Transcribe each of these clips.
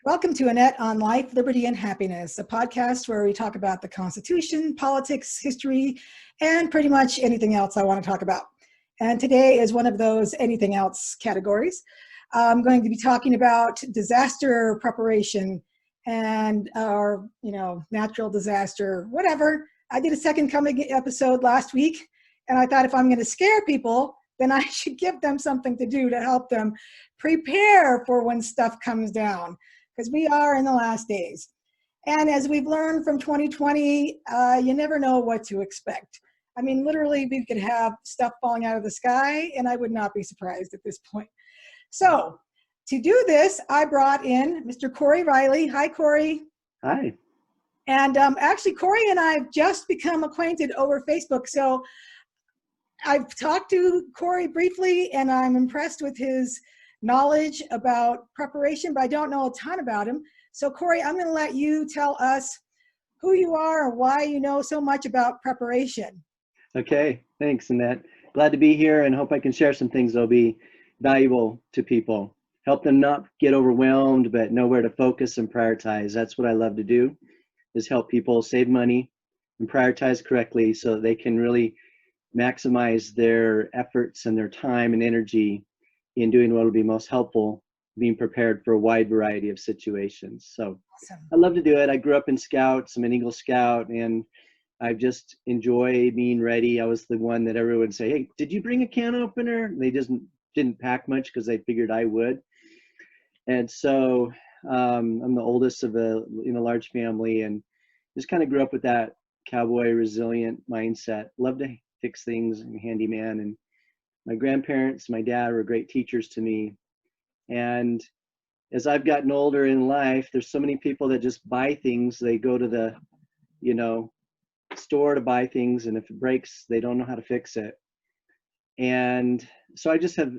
Welcome to Annette on Life, Liberty, and Happiness, a podcast where we talk about the Constitution, politics, history, and pretty much anything else I want to talk about. And today is one of those anything else categories. I'm going to be talking about disaster preparation and our, natural disaster, whatever. I did a second coming episode last week, and I thought if I'm going to scare people, then I should give them something to do to help them prepare for when stuff comes down, because we are in the last days. And as we've learned from 2020, you never know what to expect. I mean, literally, we could have stuff falling out of the sky, and I would not be surprised at this point. So to do this, I brought in Mr. Cory Riley. Hi, Cory. Hi. And actually, Cory and I have just become acquainted over Facebook. So I've talked to Cory briefly, and I'm impressed with his knowledge about preparation, but I don't know a ton about him. So Cory, I'm going to let you tell us who you are and why you know so much about preparation. Okay, thanks, Annette. Glad to be here and hope I can share some things that'll be valuable to people. Help them not get overwhelmed, but know where to focus and prioritize. That's what I love to do, is help people save money and prioritize correctly so that they can really maximize their efforts and their time and energy in doing what will be most helpful, being prepared for a wide variety of situations. So Awesome. I love to do it. I grew up in Scouts. I'm an Eagle Scout, and I just enjoy being ready. I was the one that everyone would say, hey, did you bring a can opener? They just didn't pack much because they figured I would. And so I'm the oldest of a large family, and just kind of grew up with that cowboy resilient mindset. Love to fix things and handyman. And my grandparents, my dad were great teachers to me. And as I've gotten older in life, there's so many people that just buy things. They go to the, store to buy things, and if it breaks, they don't know how to fix it. And so I just have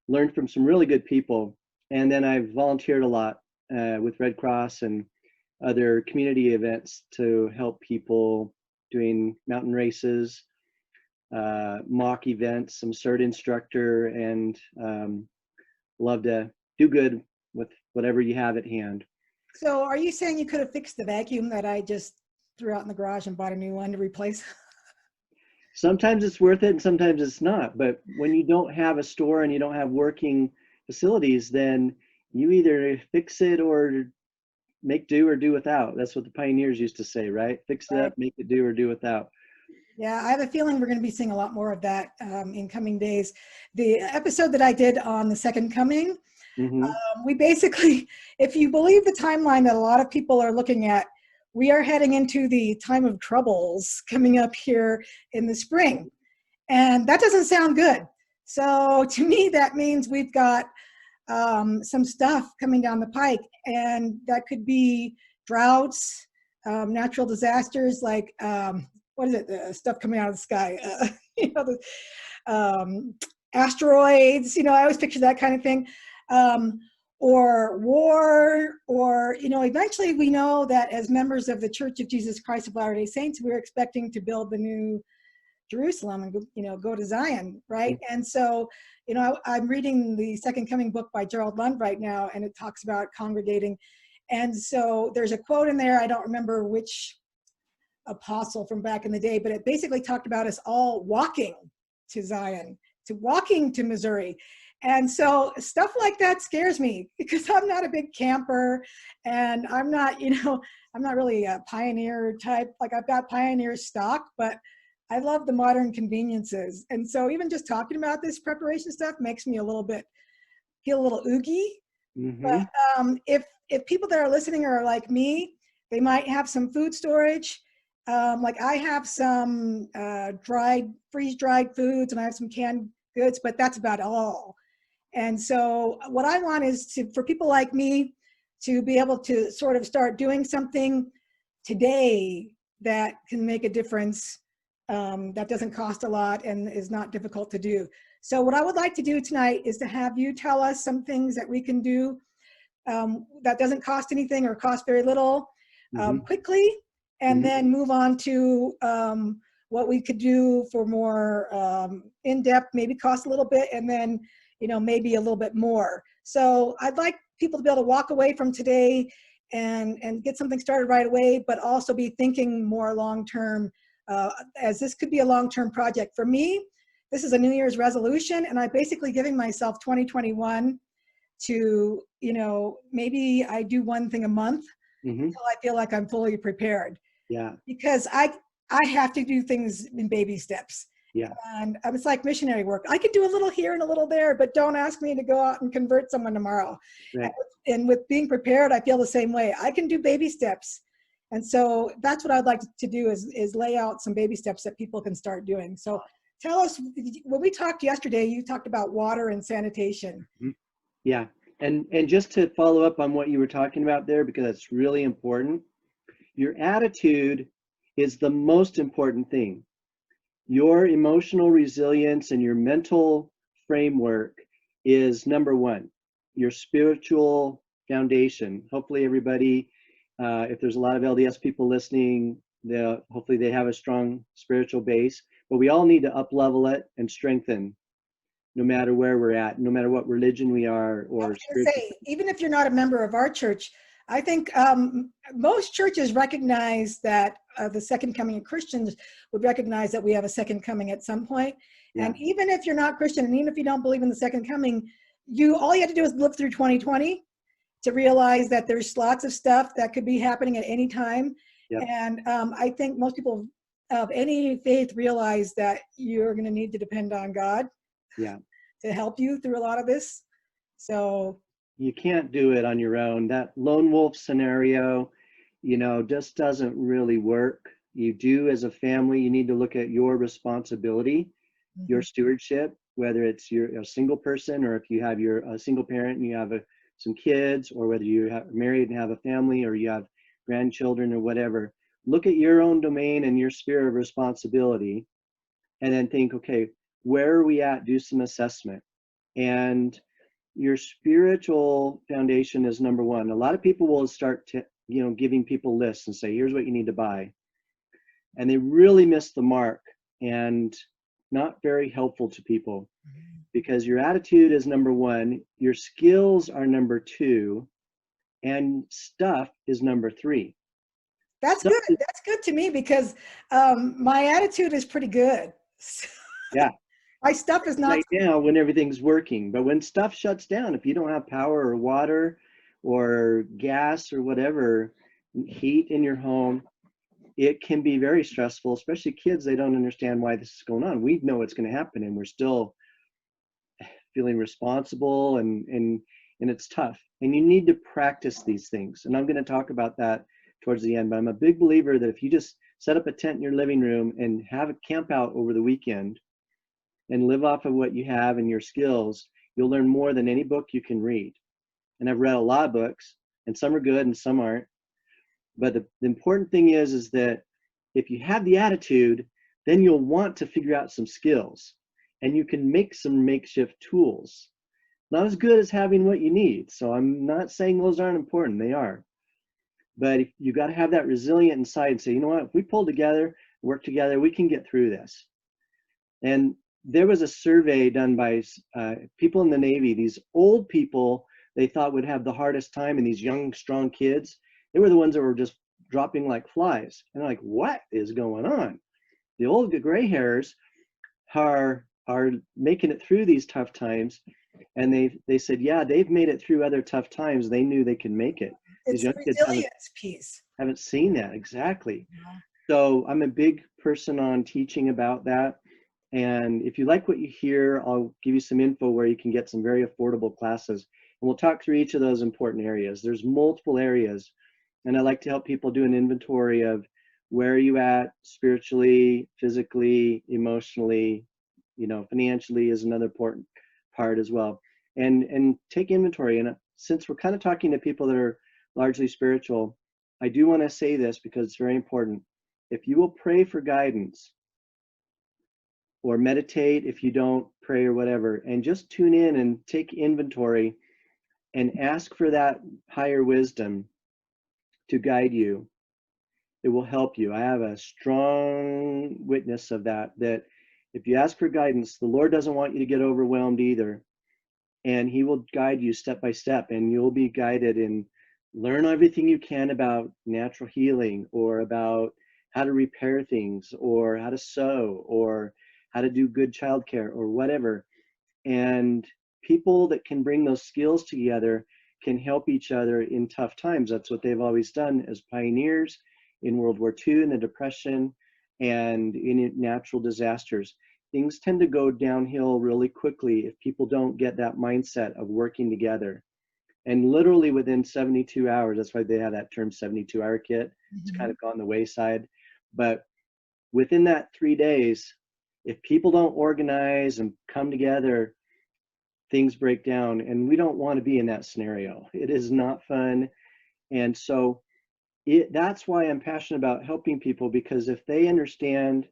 learned from some really good people. And then I've volunteered a lot with Red Cross and other community events to help people doing mountain races, mock events. I'm a CERT instructor, and love to do good with whatever you have at hand. So are you saying you could have fixed the vacuum that I just threw out in the garage and bought a new one to replace? Sometimes it's worth it and sometimes it's not. But when you don't have a store and you don't have working facilities, then you either fix it or make do or do without. That's what the pioneers used to say, right? Fix it up, make it do or do without. Yeah, I have a feeling we're going to be seeing a lot more of that in coming days. The episode that I did on the Second Coming, we basically, if you believe the timeline that a lot of people are looking at, we are heading into the time of troubles coming up here in the spring. And that doesn't sound good. So to me, that means we've got some stuff coming down the pike, and that could be droughts, natural disasters like, what is it, the stuff coming out of the sky, asteroids, I always picture that kind of thing, or war, or, eventually we know that as members of the Church of Jesus Christ of Latter-day Saints, we're expecting to build the new Jerusalem and go to Zion, right? And so, I'm reading the Second Coming book by Gerald Lund right now, and it talks about congregating. And so there's a quote in there, I don't remember which apostle from back in the day, but it basically talked about us all walking to Zion, to walking to Missouri. And so stuff like that scares me, because I'm not a big camper, and I'm not, I'm not really a pioneer type. Like, I've got pioneer stock, but I love the modern conveniences. And so even just talking about this preparation stuff makes me feel a little oogie. But if people that are listening are like me, they might have some food storage. Like, I have some freeze-dried foods, and I have some canned goods, but that's about all. And so what I want is for people like me to be able to sort of start doing something today that can make a difference, that doesn't cost a lot and is not difficult to do. So what I would like to do tonight is to have you tell us some things that we can do that doesn't cost anything or cost very little quickly, and then move on to what we could do for more in-depth, maybe cost a little bit, and then maybe a little bit more. So I'd like people to be able to walk away from today and get something started right away, but also be thinking more long-term, as this could be a long-term project. For me, this is a New Year's resolution, and I'm basically giving myself 2021 to, maybe I do one thing a month until I feel like I'm fully prepared. Yeah. Because I have to do things in baby steps. Yeah. And it's like missionary work. I could do a little here and a little there, but don't ask me to go out and convert someone tomorrow. Right. And with being prepared, I feel the same way. I can do baby steps. And so that's what I'd like to do is lay out some baby steps that people can start doing. So tell us, when we talked yesterday, you talked about water and sanitation. Yeah. And just to follow up on what you were talking about there, because that's really important, your attitude is the most important thing. Your emotional resilience and your mental framework is number one. Your spiritual foundation. Hopefully everybody, if there's a lot of LDS people listening, hopefully they have a strong spiritual base, but we all need to up-level it and strengthen, no matter where we're at, no matter what religion we are or spiritual. Say, even if you're not a member of our church, I think most churches recognize that the second coming of Christians would recognize that we have a second coming at some point. Yeah. And even if you're not Christian, and even if you don't believe in the second coming, all you have to do is live through 2020 to realize that there's lots of stuff that could be happening at any time. Yep. And I think most people of any faith realize that you're going to need to depend on God. Yeah. To help you through a lot of this. So you can't do it on your own. That lone wolf scenario, just doesn't really work. You do, as a family, you need to look at your responsibility, your stewardship, whether it's you're a single person or if you're a single parent and you have some kids, or whether you're married and have a family or you have grandchildren or whatever. Look at your own domain and your sphere of responsibility and then think, okay, where are we at? Do some assessment. And your spiritual foundation is number one. A lot of people will start to, giving people lists and say, here's what you need to buy. And they really miss the mark and not very helpful to people, because your attitude is number one, your skills are number two, and stuff is number three. That's good. That's good to me, because my attitude is pretty good. Yeah. My stuff is not right now when everything's working, but when stuff shuts down, if you don't have power or water or gas or whatever, heat in your home, it can be very stressful, especially kids. They don't understand why this is going on. We know it's going to happen and we're still feeling responsible and it's tough. And you need to practice these things. And I'm going to talk about that towards the end, but I'm a big believer that if you just set up a tent in your living room and have a camp out over the weekend and live off of what you have and your skills, you'll learn more than any book you can read. And I've read a lot of books, and some are good and some aren't. But the important thing is that if you have the attitude, then you'll want to figure out some skills, and you can make some makeshift tools. Not as good as having what you need. So I'm not saying those aren't important, they are. But if you got to have that resilient inside and say, you know what, if we pull together, work together, we can get through this. And there was a survey done by people in the Navy, these old people they thought would have the hardest time, and these young, strong kids, they were the ones that were just dropping like flies. And they're like, what is going on? The old gray hairs are making it through these tough times. And they said, yeah, they've made it through other tough times. They knew they could make it. It's these young the resilience piece. Haven't seen that, exactly. Yeah. So I'm a big person on teaching about that. And if you like what you hear, I'll give you some info where you can get some very affordable classes. And we'll talk through each of those important areas. There's multiple areas. And I like to help people do an inventory of where are you at spiritually, physically, emotionally, financially is another important part as well. And take inventory. And since we're kind of talking to people that are largely spiritual, I do want to say this because it's very important. If you will pray for guidance, or meditate if you don't pray or whatever, and just tune in and take inventory and ask for that higher wisdom to guide you, it will help you. I have a strong witness of that if you ask for guidance, the Lord doesn't want you to get overwhelmed either. and he will guide you step by step, and you'll be guided and learn everything you can about natural healing, or about how to repair things, or how to sew, or how to do good childcare, or whatever. And people that can bring those skills together can help each other in tough times. That's what they've always done as pioneers in World War II, in the Depression, and in natural disasters. Things tend to go downhill really quickly if people don't get that mindset of working together. And literally within 72 hours, that's why they have that term 72-hour kit. It's kind of gone the wayside. But within that 3 days, if people don't organize and come together, things break down. And we don't want to be in that scenario. It is not fun. And so that's why I'm passionate about helping people, because if they understand,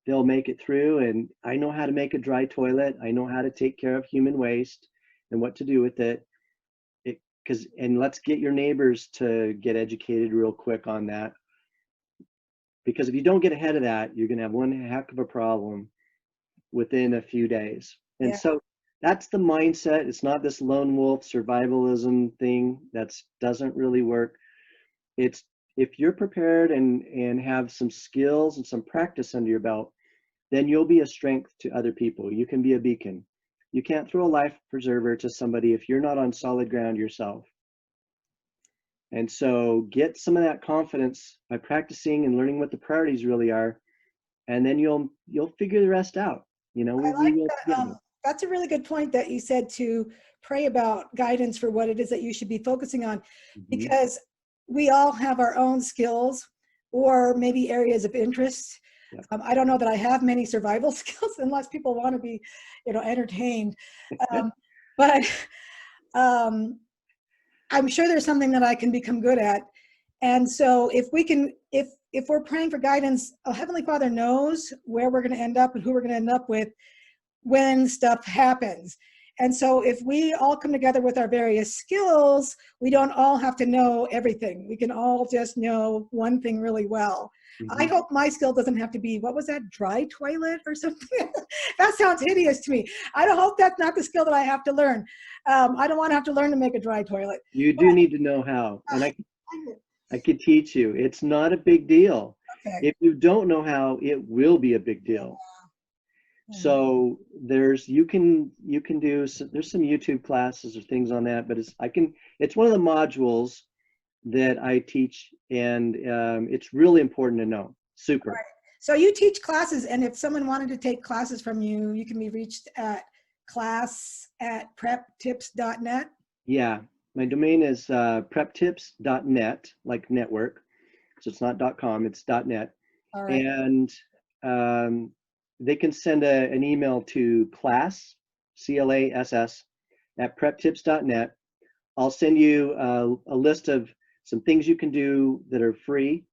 they'll make it through. And I know how to make a dry toilet. I know how to take care of human waste and what to do with it. And let's get your neighbors to get educated real quick on that. Because if you don't get ahead of that, you're going to have one heck of a problem within a few days. And so that's the mindset. It's not this lone wolf survivalism thing. That doesn't really work. It's if you're prepared and have some skills and some practice under your belt, then you'll be a strength to other people. You can be a beacon. You can't throw a life preserver to somebody if you're not on solid ground yourself. And so get some of that confidence by practicing and learning what the priorities really are, and then you'll figure the rest out. You know, I like that. That's a really good point that you said, to pray about guidance for what it is that you should be focusing on, because we all have our own skills or maybe areas of interest. I don't know that I have many survival skills unless people want to be, entertained. But I'm sure there's something that I can become good at. And so if we're praying for guidance, Heavenly Father knows where we're going to end up and who we're going to end up with when stuff happens. And so if we all come together with our various skills, we don't all have to know everything. We can all just know one thing really well. I hope my skill doesn't have to be, what was that, dry toilet or something? That sounds hideous to me. I don't hope that's not the skill that I have to learn. I don't want to have to learn to make a dry toilet. You do need to know how. And I could teach you. It's not a big deal. Okay. If you don't know how, it will be a big deal. So there's some YouTube classes or things on that, but it's one of the modules that I teach, and it's really important to know. Super. Right. So you teach classes, and if someone wanted to take classes from you, you can be reached at class@preptips.net. Yeah, my domain is preptips.net, like network. So it's not .com, it's .net. All right. And they can send an email to class, CLASS, at preptips.net. I'll send you a list of some things you can do that are free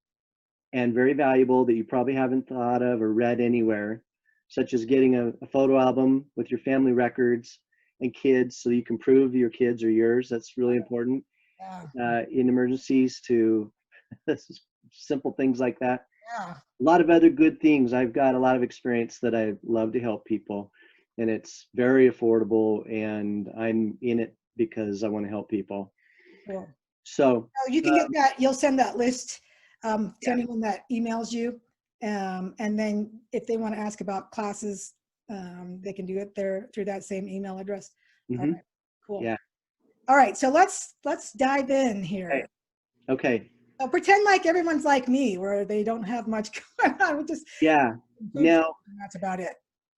and very valuable that you probably haven't thought of or read anywhere, such as getting a photo album with your family records and kids so you can prove your kids are yours. That's really important in emergencies, to simple things like that. A lot of other good things. I've got a lot of experience that I love to help people, and it's very affordable, and I'm in it because I want to help people. Cool. So you can get that. You'll send that list to anyone that emails you, and then if they want to ask about classes, they can do it there through that same email address. All right. Cool. Yeah. All right. So let's dive in here. Okay. So pretend like everyone's like me, where they don't have much going on. Now that's about it.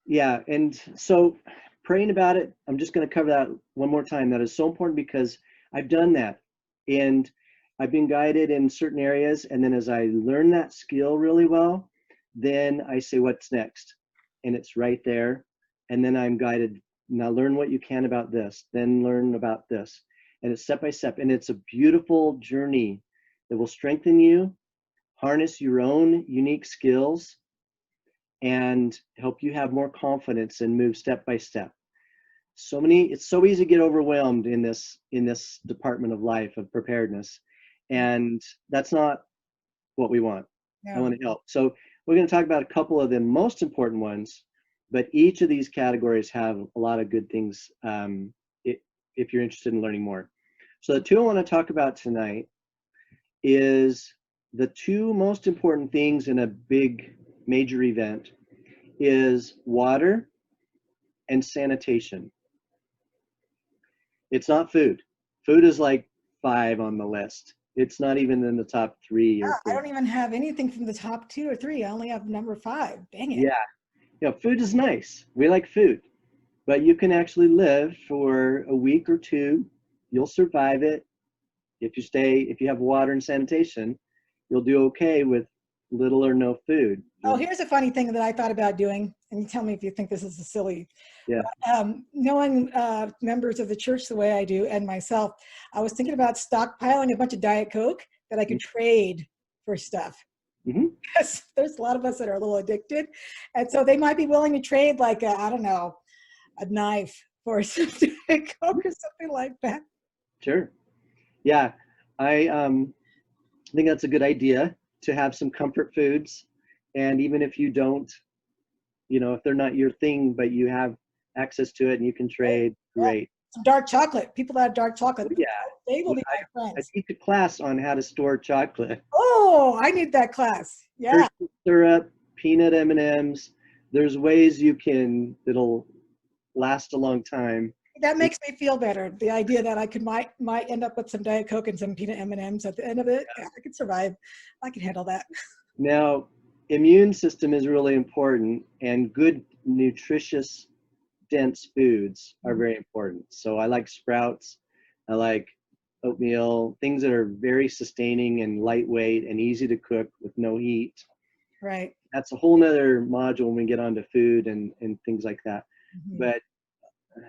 Yeah, and so praying about it, I'm just going to cover that one more time. That is so important because I've done that, and I've been guided in certain areas, and then as I learn that skill really well, then I say, what's next? And it's right there, and then I'm guided. Now learn what you can about this, then learn about this, and it's step by step, and it's a beautiful journey that will strengthen you, harness your own unique skills, and help you have more confidence and move step by step. It's so easy to get overwhelmed in this department of life of preparedness, and that's not what we want. I want to help. So we're going to talk about a couple of the most important ones, but each of these categories have a lot of good things if you're interested in learning more. So the two I want to talk about tonight is the two most important things in a big major event is water and sanitation. It's not food. Food is like 5 on the list. It's not even in the top 3 or 4. I don't even have anything from the top 2 or 3. I only have number 5. Dang it. Yeah, food is nice. We like food, but you can actually live for a week or 2. You'll survive it. If you have water and sanitation, you'll do okay with little or no food. Oh, here's a funny thing that I thought about doing, and you tell me if you think this is a silly. Yeah. Knowing members of the church the way I do and myself, I was thinking about stockpiling a bunch of Diet Coke that I could trade for stuff. Because there's a lot of us that are a little addicted, and so they might be willing to trade like I don't know, a knife for some Diet Coke or something like that. Sure. Yeah, I think that's a good idea to have some comfort foods, and even if you don't, if they're not your thing, but you have access to it and you can trade, great. Some dark chocolate. People that have dark chocolate, Yeah, they will be my I friends. teach a class on how to store chocolate. Oh, I need that class. Yeah. Hershey syrup, peanut M&Ms. There's ways that'll last a long time. That makes me feel better. The idea that I might end up with some Diet Coke and some peanut M&Ms at the end of it. Yeah, I can survive. I can handle that. Now, immune system is really important, and good, nutritious, dense foods are very important. So I like sprouts. I like oatmeal, things that are very sustaining and lightweight and easy to cook with no heat. Right. That's a whole nother module when we get onto food and things like that. But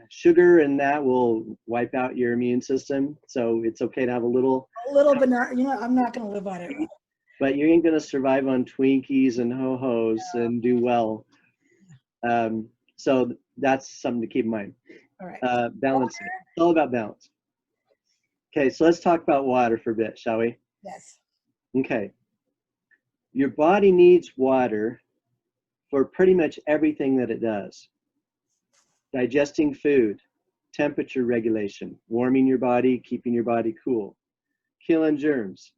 sugar and that will wipe out your immune system. So it's okay to have a little, but not, I'm not going to live on it. But you ain't going to survive on Twinkies and Ho-Hos and do well. So that's something to keep in mind. All right. Balancing. It's all about balance. Okay, so let's talk about water for a bit, shall we? Yes. Okay. Your body needs water for pretty much everything that it does. Digesting food, temperature regulation, warming your body, keeping your body cool, killing germs,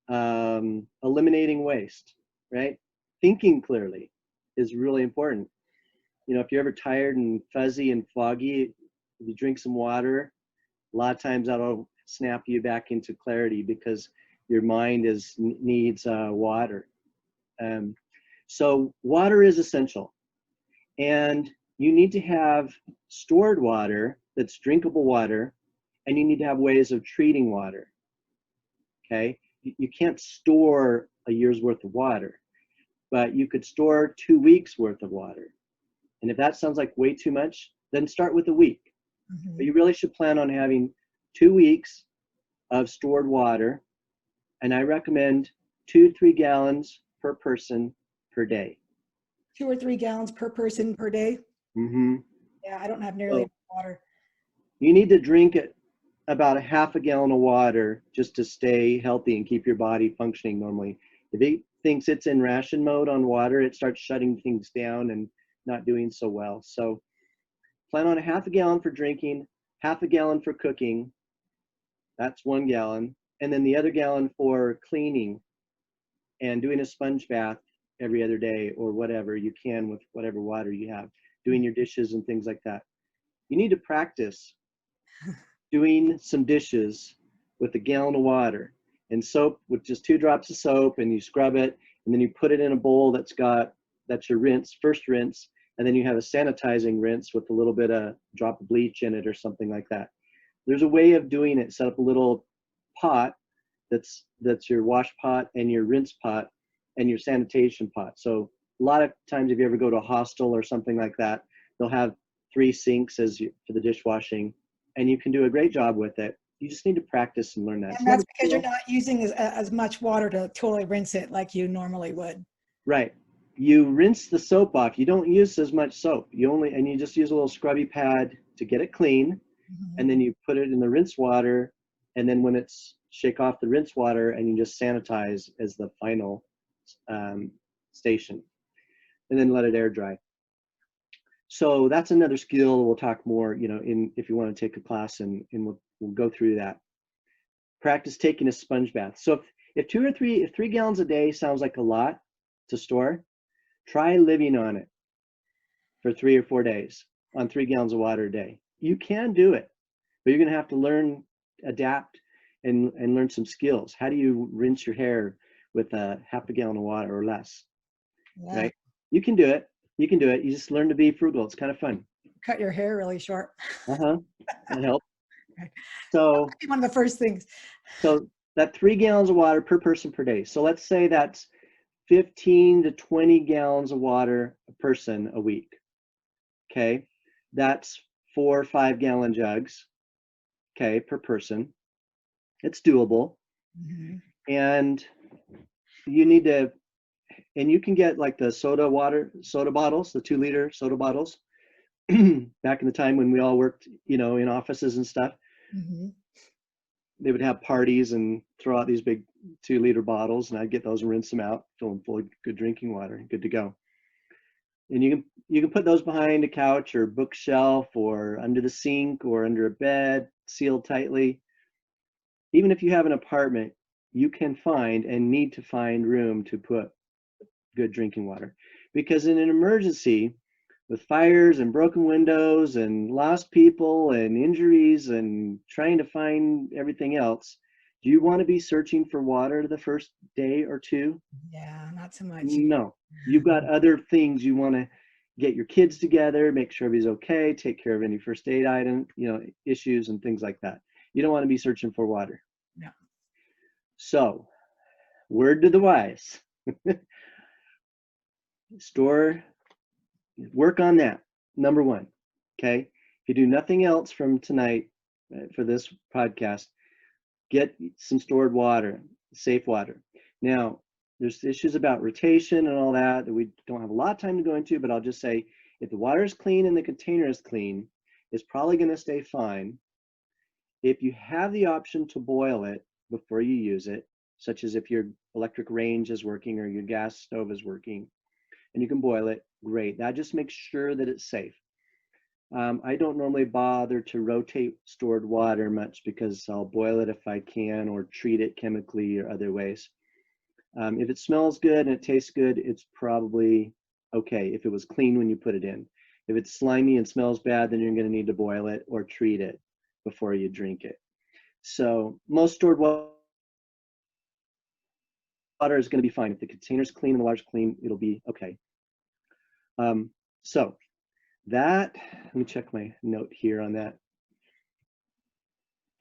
eliminating waste, right? Thinking clearly is really important. If you're ever tired and fuzzy and foggy, if you drink some water, a lot of times that'll snap you back into clarity because your mind needs water. So water is essential. And you need to have stored water that's drinkable water, and you need to have ways of treating water. Okay? You can't store a year's worth of water, but you could store 2 weeks worth of water. And if that sounds like way too much, then start with a week. But you really should plan on having 2 weeks of stored water, and I recommend 2 to 3 gallons per person per day. 2 or 3 gallons per person per day. Yeah, I don't have nearly enough water. You need to drink about a half a gallon of water just to stay healthy and keep your body functioning normally. If it thinks it's in ration mode on water, it starts shutting things down and not doing so well. So plan on a half a gallon for drinking, half a gallon for cooking. That's 1 gallon. And then the other gallon for cleaning and doing a sponge bath every other day or whatever you can with whatever water you have, doing your dishes and things like that. You need to practice doing some dishes with a gallon of water and soap with just 2 drops of soap, and you scrub it, and then you put it in a bowl that's your first rinse, and then you have a sanitizing rinse with a little bit of drop of bleach in it or something like that. There's a way of doing it. Set up a little pot that's your wash pot and your rinse pot and your sanitation pot. So a lot of times if you ever go to a hostel or something like that, they'll have 3 sinks for the dishwashing, and you can do a great job with it. You just need to practice and learn that. And that's because you're not using as much water to totally rinse it like you normally would. Right. You rinse the soap off. You don't use as much soap. You just use a little scrubby pad to get it clean, and then you put it in the rinse water, and then when it's shake off the rinse water, and you just sanitize as the final station, and then let it air dry. So that's another skill. We'll talk more, if you want to take a class, and we'll go through that. Practice taking a sponge bath. So if 3 gallons a day sounds like a lot to store, try living on it for 3 or 4 days on 3 gallons of water a day. You can do it, but you're going to have to learn, adapt, and learn some skills. How do you rinse your hair with a half a gallon of water or less? Yeah. Right? You can do it. You can do it. You just learn to be frugal. It's kind of fun. Cut your hair really short. That helps. Okay. So That'd be one of the first things. So that 3 gallons of water per person per day. So let's say that's 15 to 20 gallons of water a person a week. Okay. That's 4 or 5 gallon jugs. Okay. Per person. It's doable. Mhm. And you need to, and you can get like the soda bottles, the 2-liter soda bottles. Back in the time when we all worked, in offices and stuff. Mhm. They would have parties and throw out these big 2-liter bottles, and I'd get those and rinse them out, fill them full of good drinking water, good to go. And you can put those behind a couch or bookshelf or under the sink or under a bed, sealed tightly. Even if you have an apartment, you can find and need to find room to put good drinking water, because in an emergency, with fires and broken windows and lost people and injuries and trying to find everything else, do you want to be searching for water the first day or two? Yeah, not so much. No. You've got other things. You want to get your kids together, make sure everybody's okay, take care of any first aid item, issues and things like that. You don't want to be searching for water. No. So, word to the wise. Work on that. Number one. Okay. If you do nothing else from tonight for this podcast, get some stored water, safe water. Now, there's issues about rotation and all that we don't have a lot of time to go into, but I'll just say if the water is clean and the container is clean, it's probably going to stay fine. If you have the option to boil it before you use it, such as if your electric range is working or your gas stove is working, and you can boil it, great. That just makes sure that it's safe. I don't normally bother to rotate stored water much because I'll boil it if I can or treat it chemically or other ways. If it smells good and it tastes good, it's probably okay if it was clean when you put it in. If it's slimy and smells bad, then you're going to need to boil it or treat it before you drink it. So most stored water is going to be fine. If the container's clean and the water's clean, it'll be okay. So that, let me check my note here on that.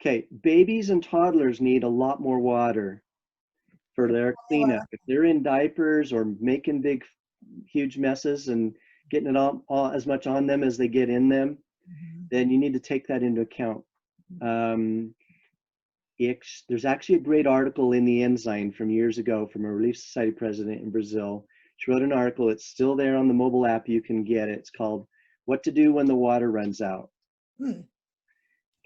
Okay, babies and toddlers need a lot more water for their cleanup. If they're in diapers or making big, huge messes and getting it all as much on them as they get in them, then you need to take that into account. There's actually a great article in the Ensign from years ago from a Relief Society president in Brazil. She wrote an article. It's still there on the mobile app. You can get it. It's called "What to Do When the Water Runs Out."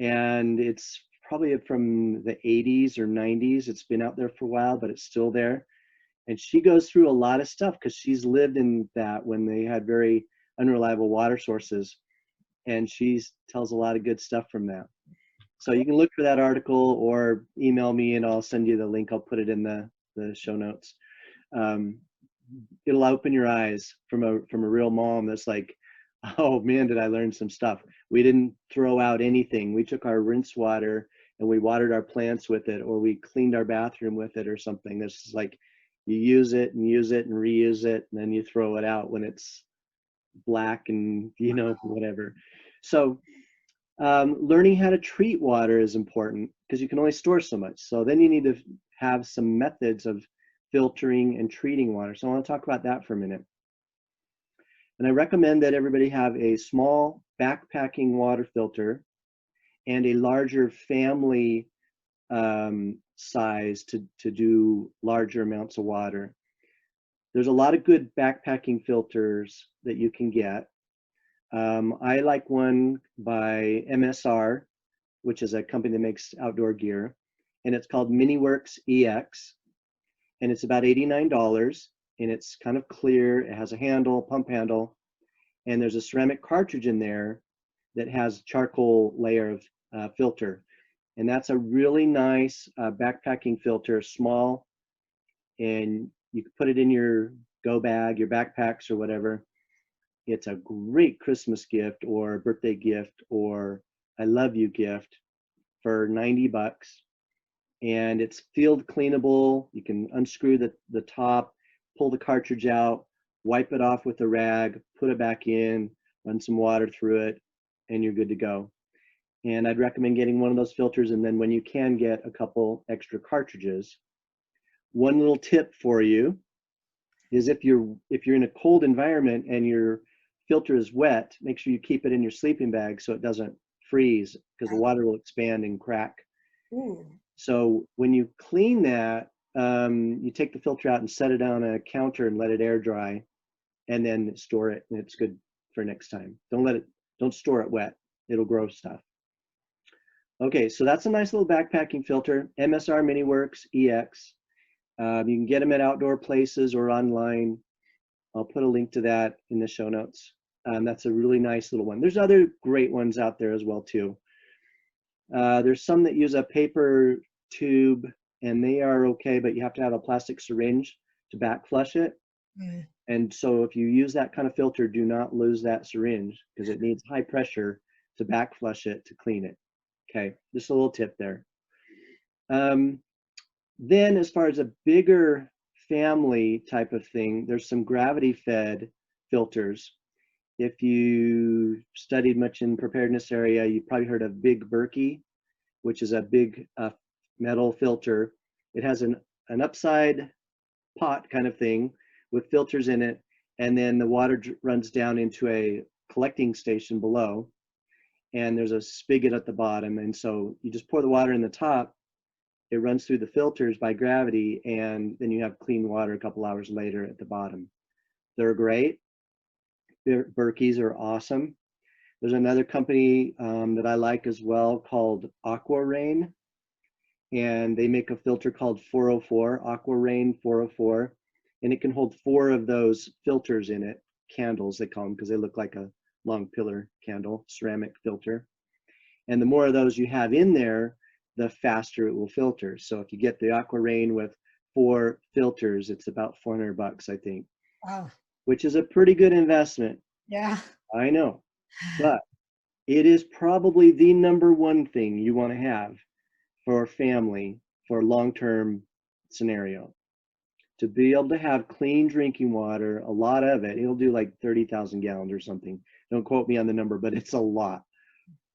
And it's probably from the 80s or 90s. It's been out there for a while, but it's still there. And she goes through a lot of stuff because she's lived in that when they had very unreliable water sources. And she tells a lot of good stuff from that. So you can look for that article or email me and I'll send you the link. I'll put it in the show notes. It'll open your eyes from a real mom that's like, oh man, did I learn some stuff. We didn't throw out anything. We took our rinse water and we watered our plants with it, or we cleaned our bathroom with it or something. This is like you use it and reuse it, and then you throw it out when it's black and whatever. So learning how to treat water is important because you can only store so much. So then you need to have some methods of filtering and treating water. So I want to talk about that for a minute. And I recommend that everybody have a small backpacking water filter and a larger family size to do larger amounts of water. There's a lot of good backpacking filters that you can get. I like one by MSR, which is a company that makes outdoor gear, and it's called MiniWorks EX, and it's about $89, and it's kind of clear. It has a handle, pump handle, and there's a ceramic cartridge in there that has charcoal layer of filter. And that's a really nice backpacking filter, small, and you can put it in your go bag, your backpacks or whatever. It's a great Christmas gift or birthday gift or I love you gift for 90 bucks. And it's field cleanable. You can unscrew the top, pull the cartridge out, wipe it off with a rag, put it back in, run some water through it, and you're good to go. And I'd recommend getting one of those filters, and then when you can, get a couple extra cartridges. One little tip for you is if you're in a cold environment and your filter is wet, make sure you keep it in your sleeping bag so it doesn't freeze, because the water will expand and crack. Ooh. So when you clean that, you take the filter out and set it on a counter and let it air dry, and then store it, and it's good for next time. Don't store it wet. It'll grow stuff. Okay, so that's a nice little backpacking filter. MSR MiniWorks EX. You can get them at outdoor places or online. I'll put a link to that in the show notes. That's a really nice little one. There's other great ones out there as well too. There's some that use a paper tube, and they are okay, but you have to have a plastic syringe to back flush it. Mm. And so if you use that kind of filter, do not lose that syringe, because it needs high pressure to back flush it to clean it. Okay, just a little tip there. Then as far as a bigger family type of thing, there's some gravity fed filters. If you studied much in preparedness area, you probably heard of Big Berkey, which is a big metal filter. It has an upside pot kind of thing with filters in it, and then the water runs down into a collecting station below, and there's a spigot at the bottom, and so you just pour the water in the top, it runs through the filters by gravity, and then you have clean water a couple hours later at the bottom. They're great. Berkeys are awesome. There's another company that I like as well called Aqua Rain, and they make a filter called 404, Aqua Rain 404, and it can hold 4 of those filters in it, candles they call them, because they look like a long pillar candle, ceramic filter. And the more of those you have in there, the faster it will filter. So if you get the Aqua Rain with 4 filters, it's about 400 bucks, I think. Wow. Which is a pretty good investment. Yeah. I know, but it is probably the #1 thing you want to have for a family for a long-term scenario. To be able to have clean drinking water, a lot of it, it'll do like 30,000 gallons or something. Don't quote me on the number, but it's a lot.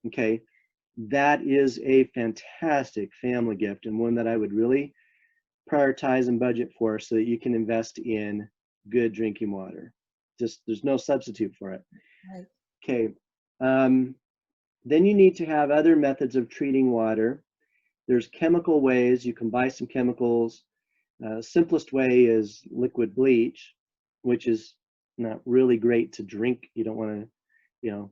Okay, that is a fantastic family gift, and one that I would really prioritize and budget for, so that you can invest in good drinking water. Just, there's no substitute for it. Right. Okay, then you need to have other methods of treating water. There's chemical ways. You can buy some chemicals. Simplest way is liquid bleach, which is not really great to drink. You don't want to,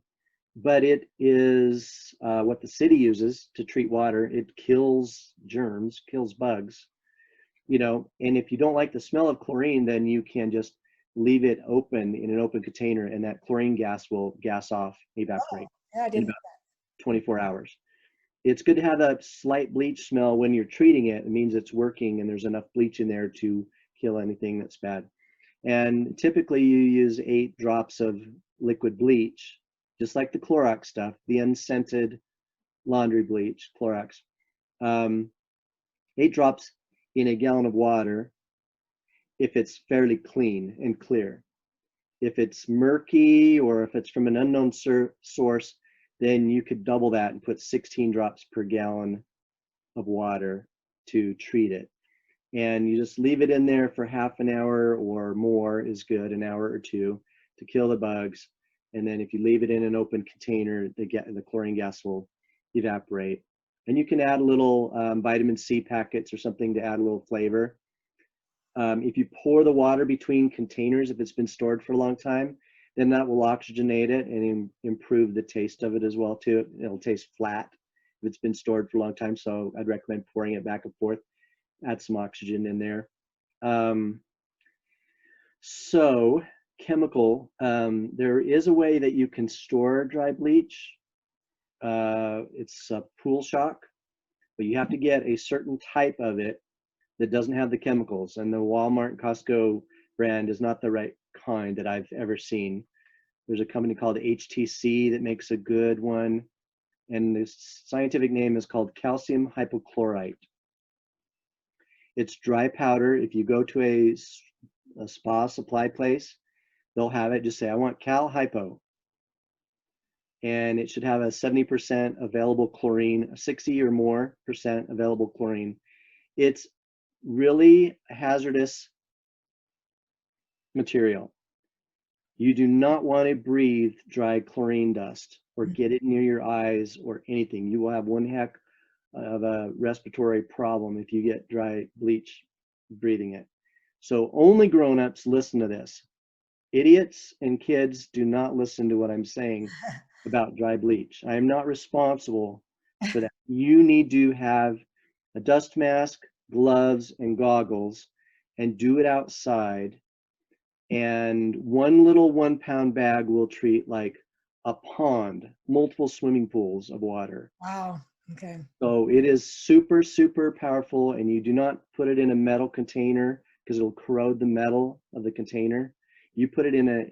but it is what the city uses to treat water. It kills germs, kills bugs, and if you don't like the smell of chlorine, then you can just leave it open in an open container, and that chlorine gas will gas off, evaporate Yeah, I in didn't. about 24 hours. It's good to have a slight bleach smell when you're treating it. It means it's working and there's enough bleach in there to kill anything that's bad. And typically you use 8 drops of liquid bleach, just like the Clorox stuff, the unscented laundry bleach, Clorox. 8 drops in a gallon of water if it's fairly clean and clear. If it's murky or if it's from an unknown source, then you could double that and put 16 drops per gallon of water to treat it. And you just leave it in there for half an hour or more is good, an hour or 2, to kill the bugs. And then if you leave it in an open container, the chlorine gas will evaporate. And you can add a little vitamin C packets or something to add a little flavor. If you pour the water between containers, if it's been stored for a long time, then that will oxygenate it and improve the taste of it as well too. It'll taste flat if it's been stored for a long time. So I'd recommend pouring it back and forth, add some oxygen in there. So chemical. There is a way that you can store dry bleach. It's a pool shock, but you have to get a certain type of it that doesn't have the chemicals. And the Walmart and Costco brand is not the right kind that I've ever seen. There's a company called HTC that makes a good one. And the scientific name is called calcium hypochlorite. It's dry powder. If you go to a spa supply place, they'll have it. Just say, I want Cal Hypo. And it should have a 70% available chlorine, 60 or more percent available chlorine. It's really hazardous material. You do not want to breathe dry chlorine dust or get it near your eyes or anything. You will have one heck of a respiratory problem if you get dry bleach breathing it. So only grown-ups listen to this. Idiots and kids do not listen to what I'm saying about dry bleach. I am not responsible for that. You need to have a dust mask, gloves, and goggles, and do it outside. And one little 1 pound bag will treat like a pond, multiple swimming pools of water. Wow. Okay. So it is super, super powerful, and you do not put it in a metal container because it'll corrode the metal of the container. You put it in a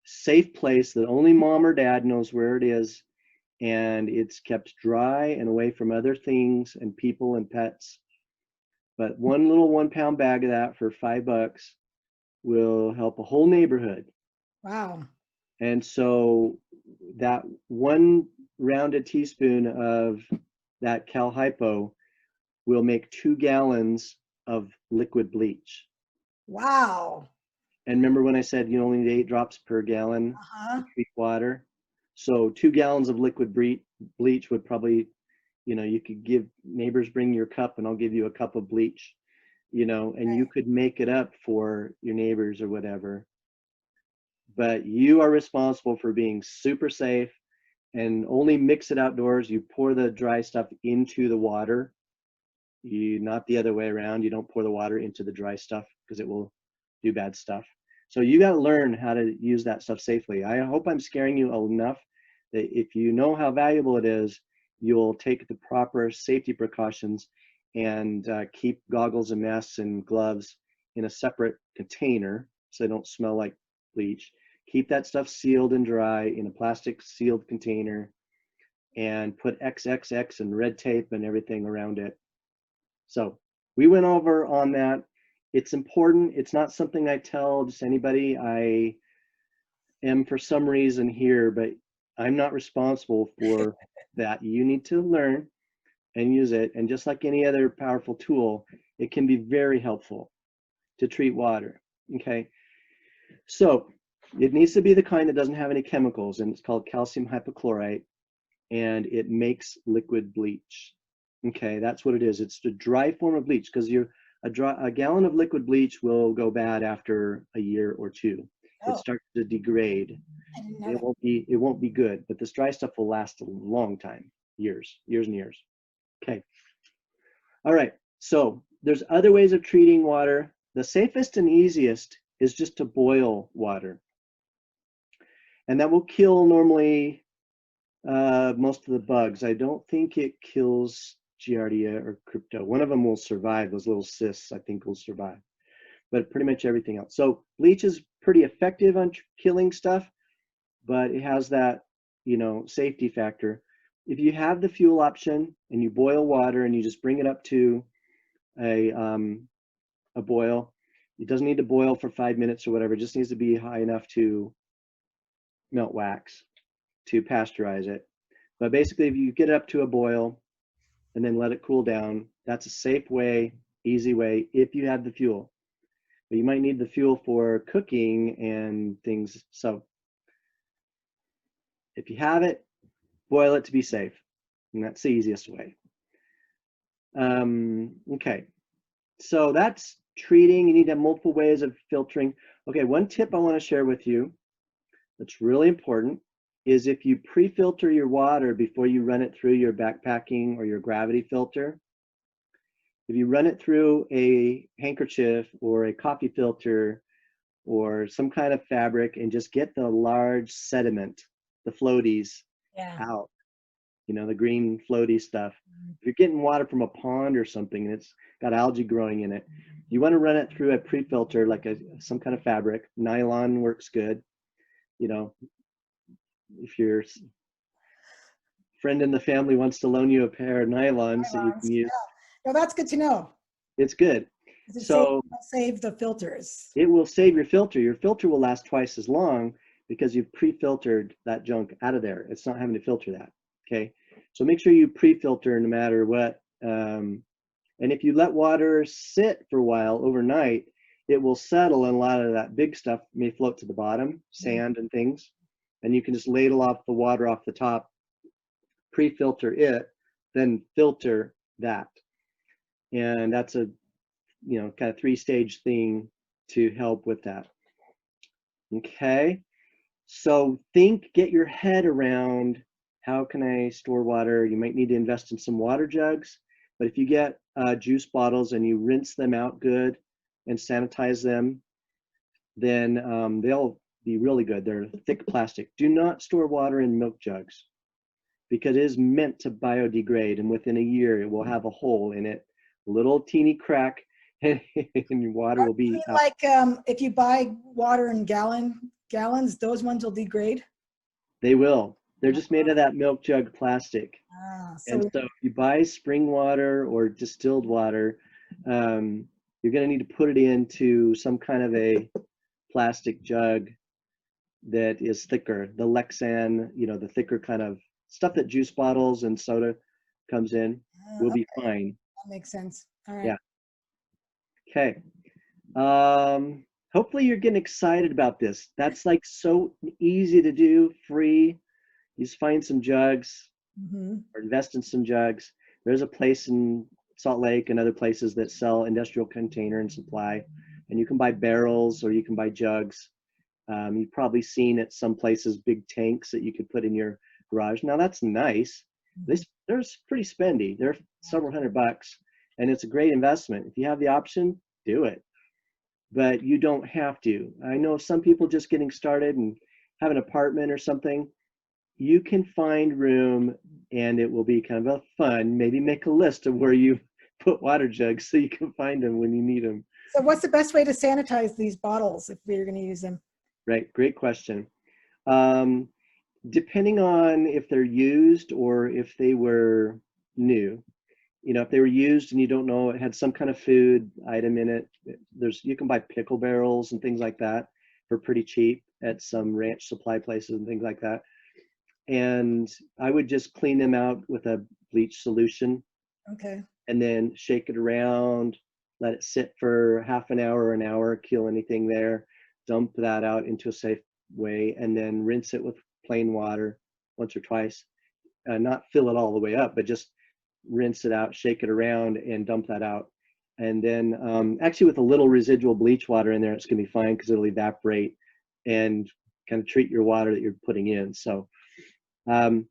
safe place that only mom or dad knows where it is, and it's kept dry and away from other things and people and pets. But one little 1 pound bag of that for $5 will help a whole neighborhood. Wow. And so that one rounded teaspoon of that Cal Hypo will make 2 gallons of liquid bleach. Wow. And remember when I said you only need 8 drops per gallon to treat water? So 2 gallons of liquid bleach would probably, you could give neighbors, bring your cup and I'll give you a cup of bleach, and you could make it up for your neighbors or whatever. But you are responsible for being super safe, and only mix it outdoors. You pour the dry stuff into the water. Not the other way around. You don't pour the water into the dry stuff because it will do bad stuff. So you got to learn how to use that stuff safely. I hope I'm scaring you enough that if you know how valuable it is, you'll take the proper safety precautions and keep goggles and masks and gloves in a separate container so they don't smell like bleach. Keep that stuff sealed and dry in a plastic sealed container, and put XXX and red tape and everything around it. So we went over on that. It's important. It's not something I tell just anybody. I am for some reason here, but I'm not responsible for that. You need to learn and use it. And just like any other powerful tool, it can be very helpful to treat water. Okay. So it needs to be the kind that doesn't have any chemicals, and it's called calcium hypochlorite, and it makes liquid bleach. Okay, that's what it is. It's the dry form of bleach, because a gallon of liquid bleach will go bad after a year or two. It starts to degrade. It won't be good, but this dry stuff will last a long time, years and years. Okay. All right. So there's other ways of treating water. The safest and easiest is just to boil water. And that will kill normally most of the bugs. I don't think it kills Giardia or crypto. One of them will survive. Those little cysts, I think, will survive. But pretty much everything else. So bleach is pretty effective on killing stuff, but it has that, safety factor. If you have the fuel option and you boil water and you just bring it up to a boil, it doesn't need to boil for 5 minutes or whatever. It just needs to be high enough to melt wax to pasteurize it. But basically, if you get it up to a boil and then let it cool down, that's a safe way, easy way, if you have the fuel. But you might need the fuel for cooking and things. So if you have it, boil it to be safe. And that's the easiest way. Okay, so that's treating. You need to have multiple ways of filtering. Okay, one tip I want to share with you that's really important is if you pre-filter your water before you run it through your backpacking or your gravity filter, if you run it through a handkerchief or a coffee filter or some kind of fabric and just get the large sediment, the floaties Yeah. out, the green floaty stuff. If you're getting water from a pond or something and it's got algae growing in it, you want to run it through a pre-filter, like some kind of fabric. Nylon works good. If your friend in the family wants to loan you a pair of nylons that you can use, No, that's good to know. it's good. So save the filters. it will save your filter. Your filter will last twice as long because you've pre-filtered that junk out of there. It's not having to filter that. Okay. So make sure you pre-filter no matter what. And if you let water sit for a while overnight, it will settle and a lot of that big stuff may float to the bottom, sand and things. And you can just ladle off the water off the top, pre-filter it, then filter that. And that's a kind of 3-stage thing to help with that. Okay, so get your head around, how can I store water? You might need to invest in some water jugs, but if you get juice bottles and you rinse them out good and sanitize them, then they'll be really good. They're thick plastic. Do not store water in milk jugs because it is meant to biodegrade, and within a year it will have a hole in it, a little teeny crack, and your water will be out. Like if you buy water in gallons, those ones will degrade? They will. They're just made of that milk jug plastic. So if you buy spring water or distilled water, you're going to need to put it into some kind of a plastic jug that is thicker. The Lexan, the thicker kind of stuff that juice bottles and soda comes in will be fine. That makes sense. All right. Yeah. Okay. Hopefully you're getting excited about this. That's like so easy to do, free. You just find some jugs or invest in some jugs. There's a place in Salt Lake and other places that sell industrial container and supply, and you can buy barrels or you can buy jugs. You've probably seen at some places big tanks that you could put in your garage. Now that's nice. They're pretty spendy. They're several $100, and it's a great investment. If you have the option, do it. But you don't have to. I know some people just getting started and have an apartment or something. You can find room, and it will be kind of a fun. Maybe make a list of where you put water jugs so you can find them when you need them. So what's the best way to sanitize these bottles if we're going to use them? Right, great question. Depending on if they're used or if they were new. If they were used and you don't know it had some kind of food item in it, you can buy pickle barrels and things like that for pretty cheap at some ranch supply places and things like that. And I would just clean them out with a bleach solution. Okay. And then shake it around, let it sit for half an hour or an hour, kill anything there, dump that out into a safe way, and then rinse it with plain water once or twice. Not fill it all the way up, but just rinse it out, shake it around, and dump that out. And then actually with a little residual bleach water in there, it's going to be fine because it'll evaporate and kind of treat your water that you're putting in. So then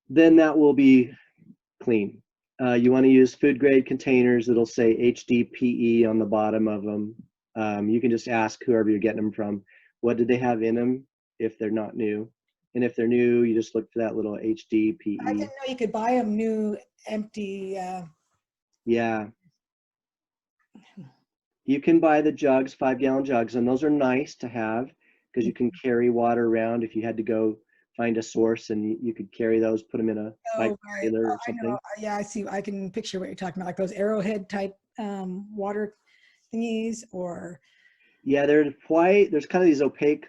that will be clean. You want to use food grade containers that'll say HDPE on the bottom of them. You can just ask whoever you're getting them from, what did they have in them if they're not new? And if they're new, you just look for that little HDPE. I didn't know you could buy them new, empty. Yeah. You can buy the jugs, 5-gallon jugs, and those are nice to have because you can carry water around if you had to go find a source, and you could carry those, put them in a bike trailer or something. I know. Yeah, I see. I can picture what you're talking about, like those Arrowhead type water thingies, or. Yeah, they're white. There's kind of these opaque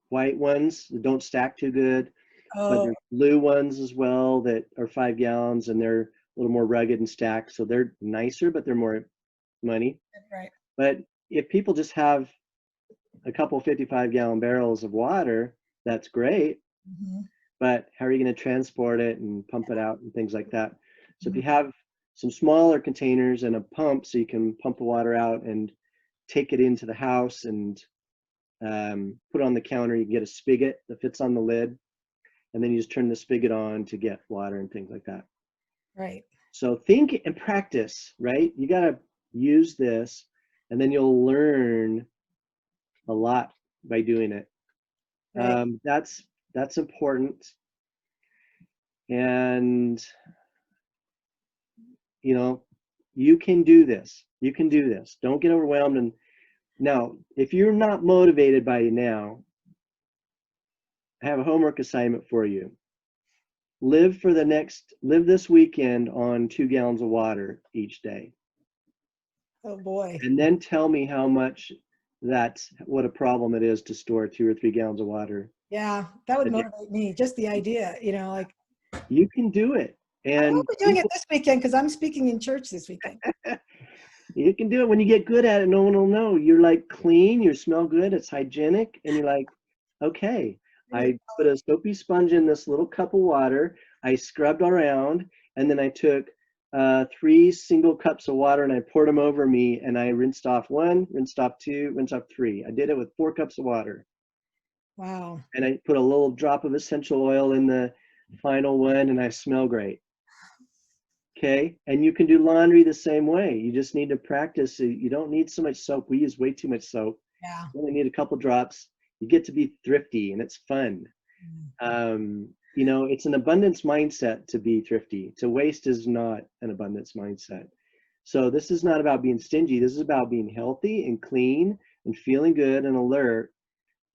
white ones that don't stack too good. But there's blue ones as well that are 5 gallons, and they're a little more rugged and stacked. So they're nicer, but they're more money. Right. But if people just have a couple 55-gallon barrels of water, that's great. But how are you going to transport it and pump it out and things like that? So if you have some smaller containers and a pump so you can pump the water out and take it into the house and put it on the counter, you can get a spigot that fits on the lid, and then you just turn the spigot on to get water and things like that. Right. So think and practice, right? You got to use this, and then you'll learn a lot by doing it. Right. That's important. And you know, you can do this. You can do this. Don't get overwhelmed. And now, if you're not motivated by now, I have a homework assignment for you. Live this weekend on 2 gallons of water each day. Oh boy. And then tell me how much what a problem it is to store 2 or 3 gallons of water Yeah, that would a day. motivate me. Just the idea, like You can do it. I hope And we're doing it this weekend because I'm speaking in church this weekend. you can do it. When you get good at it, no one will know. You're like clean, you smell good, it's hygienic, and you're like, okay, I put a soapy sponge in this little cup of water, I scrubbed around, and then I took 3 single cups of water and I poured them over me, and I rinsed off 1, rinsed off 2, rinsed off 3. I did it with 4 cups of water. Wow. And I put a little drop of essential oil in the final one, and I smell great. Okay, and you can do laundry the same way. You just need to practice. You don't need so much soap. We use way too much soap. Yeah. You only need a couple drops. You get to be thrifty, and it's fun. It's an abundance mindset to be thrifty. To waste is not an abundance mindset. So this is not about being stingy. This is about being healthy and clean and feeling good and alert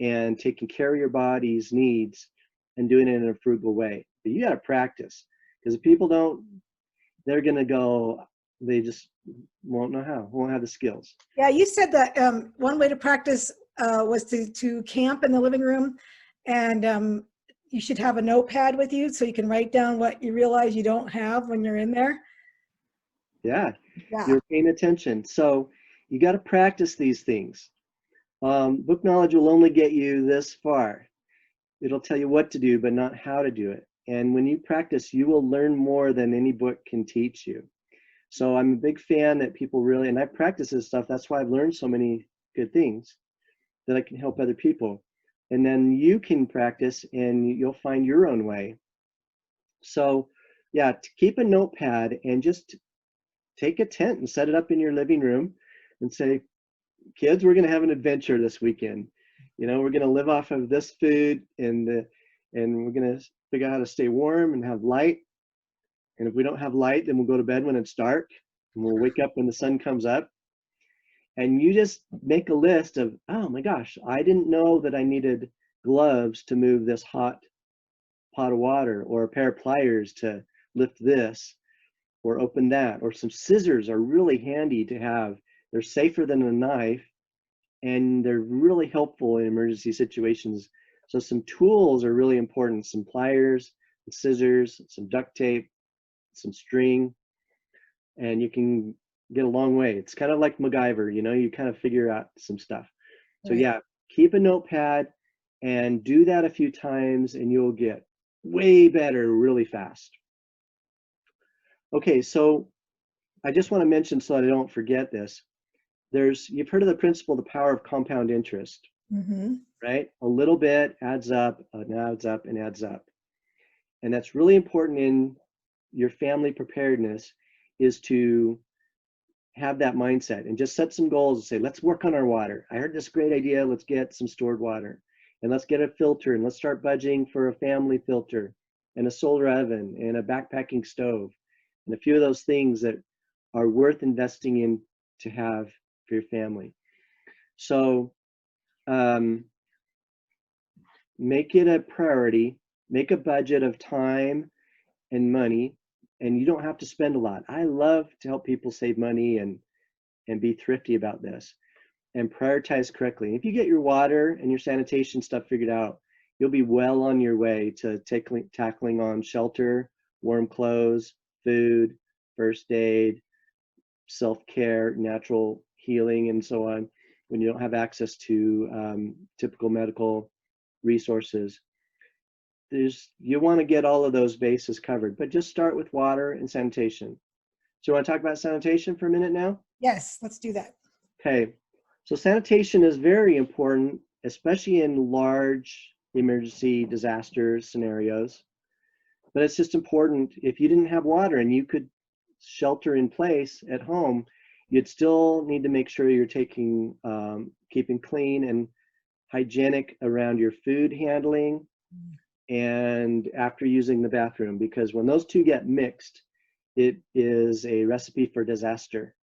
and taking care of your body's needs and doing it in a frugal way. But you got to practice, because if people don't, they're going to go, they just won't know how, won't have the skills. Yeah, you said that one way to practice was to camp in the living room, and you should have a notepad with you so you can write down what you realize you don't have when you're in there. Yeah, Yeah. you're paying attention. So you got to practice these things. Book knowledge will only get you this far. It'll tell you what to do, but not how to do it. And when you practice, you will learn more than any book can teach you. So I'm a big fan that people really, and I practice this stuff. That's why I've learned so many good things that I can help other people. And then you can practice and you'll find your own way. So yeah, to keep a notepad and just take a tent and set it up in your living room and say, kids, we're going to have an adventure this weekend. We're going to live off of this food, and we're going to figure out how to stay warm and have light. And if we don't have light, then we'll go to bed when it's dark, and we'll wake up when the sun comes up. And you just make a list of, oh my gosh, I didn't know that I needed gloves to move this hot pot of water, or a pair of pliers to lift this or open that, or some scissors are really handy to have. They're safer than a knife, and they're really helpful in emergency situations. So some tools are really important: some pliers, scissors, some duct tape, some string, and you can get a long way. It's kind of like MacGyver, you kind of figure out some stuff. So Right. yeah, keep a notepad and do that a few times, and you'll get way better really fast. Okay, so I just want to mention, so that I don't forget this, you've heard of the principle, the power of compound interest, right? A little bit adds up and adds up and adds up. And that's really important in your family preparedness, is to have that mindset and just set some goals and say, let's work on our water. I heard this great idea. Let's get some stored water, and let's get a filter, and let's start budgeting for a family filter and a solar oven and a backpacking stove and a few of those things that are worth investing in to have for your family. So make it a priority, make a budget of time and money, and you don't have to spend a lot. I love to help people save money and be thrifty about this and prioritize correctly. If you get your water and your sanitation stuff figured out, you'll be well on your way to tackling on shelter, warm clothes, food, first aid, self-care, natural healing, and so on, when you don't have access to typical medical resources. You want to get all of those bases covered, but just start with water and sanitation. So you want to talk about sanitation for a minute now? Yes, let's do that. Okay, so sanitation is very important, especially in large emergency disaster scenarios. But it's just important. If you didn't have water and you could shelter in place at home, you'd still need to make sure you're keeping clean and hygienic around your food handling and after using the bathroom, because when those two get mixed, it is a recipe for disaster.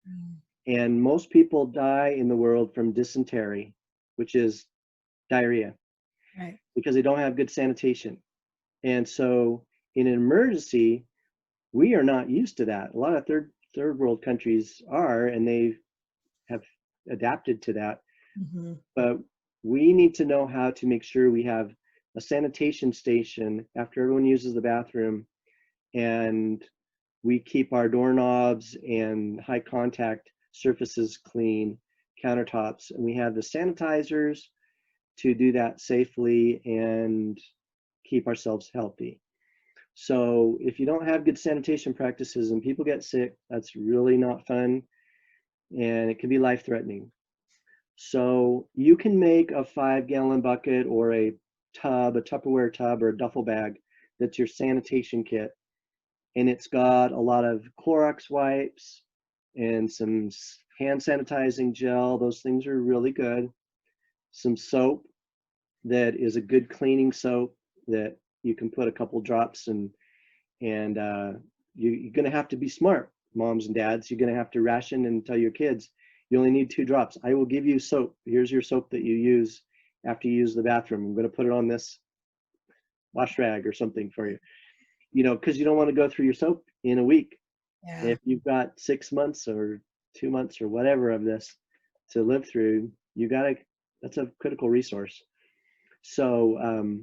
And most people die in the world from dysentery, which is diarrhea, Right. because they don't have good sanitation. And so in an emergency, we are not used to that. A lot of third world countries are, and they have adapted to that. But we need to know how to make sure we have a sanitation station after everyone uses the bathroom, and we keep our doorknobs and high contact surfaces clean, countertops, and we have the sanitizers to do that safely and keep ourselves healthy. So if you don't have good sanitation practices and people get sick, that's really not fun, and it can be life-threatening. So you can make a 5-gallon bucket or a tub, a Tupperware tub or a duffel bag that's your sanitation kit. And it's got a lot of Clorox wipes and some hand sanitizing gel. Those things are really good. Some soap that is a good cleaning soap that you can put a couple drops in. And you're going to have to be smart, moms and dads. You're going to have to ration and tell your kids, you only need 2 drops. I will give you soap. Here's your soap that you use after you use the bathroom. I'm going to put it on this wash rag or something for you. You know, because you don't want to go through your soap in a week. Yeah. If you've got 6 months or 2 months or whatever of this to live through, you got to, that's a critical resource. So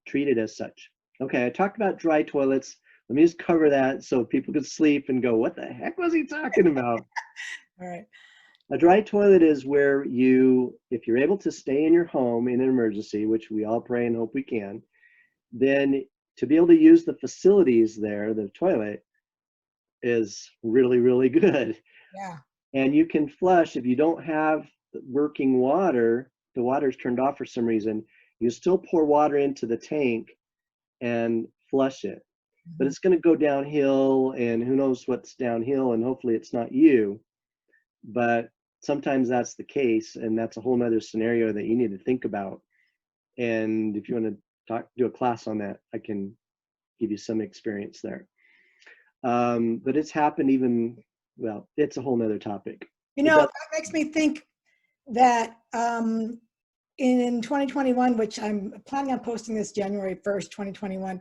treat it as such. Okay, I talked about dry toilets. Let me just cover that so people could sleep and go, what the heck was he talking about? All right. A dry toilet is where you, if you're able to stay in your home in an emergency, which we all pray and hope we can, then to be able to use the facilities there, the toilet, is really, really good. Yeah. And you can flush if you don't have working water, the water's turned off for some reason, you still pour water into the tank and flush it. But it's going to go downhill, and who knows what's downhill, and hopefully it's not you. But sometimes that's the case, and that's a whole nother scenario that you need to think about. And if you want to do a class on that, I can give you some experience there. But it's happened even, well, it's a whole nother topic. You know, that makes me think that in 2021, which I'm planning on posting this January 1st, 2021,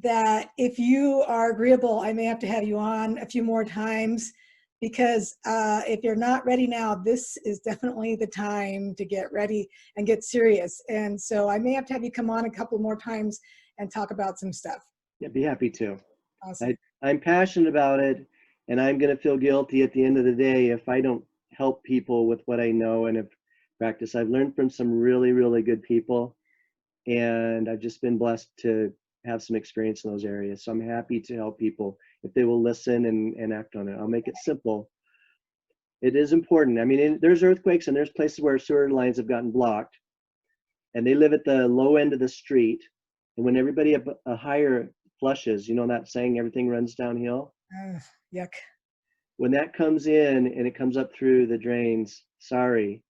that if you are agreeable, I may have to have you on a few more times, because if you're not ready now, this is definitely the time to get ready and get serious. And so I may have to have you come on a couple more times and talk about some stuff. Yeah, be happy to. Awesome. I'm passionate about it, and I'm going to feel guilty at the end of the day if I don't help people with what I know and have practiced. I've learned from some really, really good people, and I've just been blessed to have some experience in those areas. So I'm happy to help people if they will listen and act on it. I'll make it simple. It is important. I mean, there's earthquakes and there's places where sewer lines have gotten blocked, and they live at the low end of the street. And when everybody up higher flushes, you know that saying, everything runs downhill? Yuck. When that comes in and it comes up through the drains, sorry,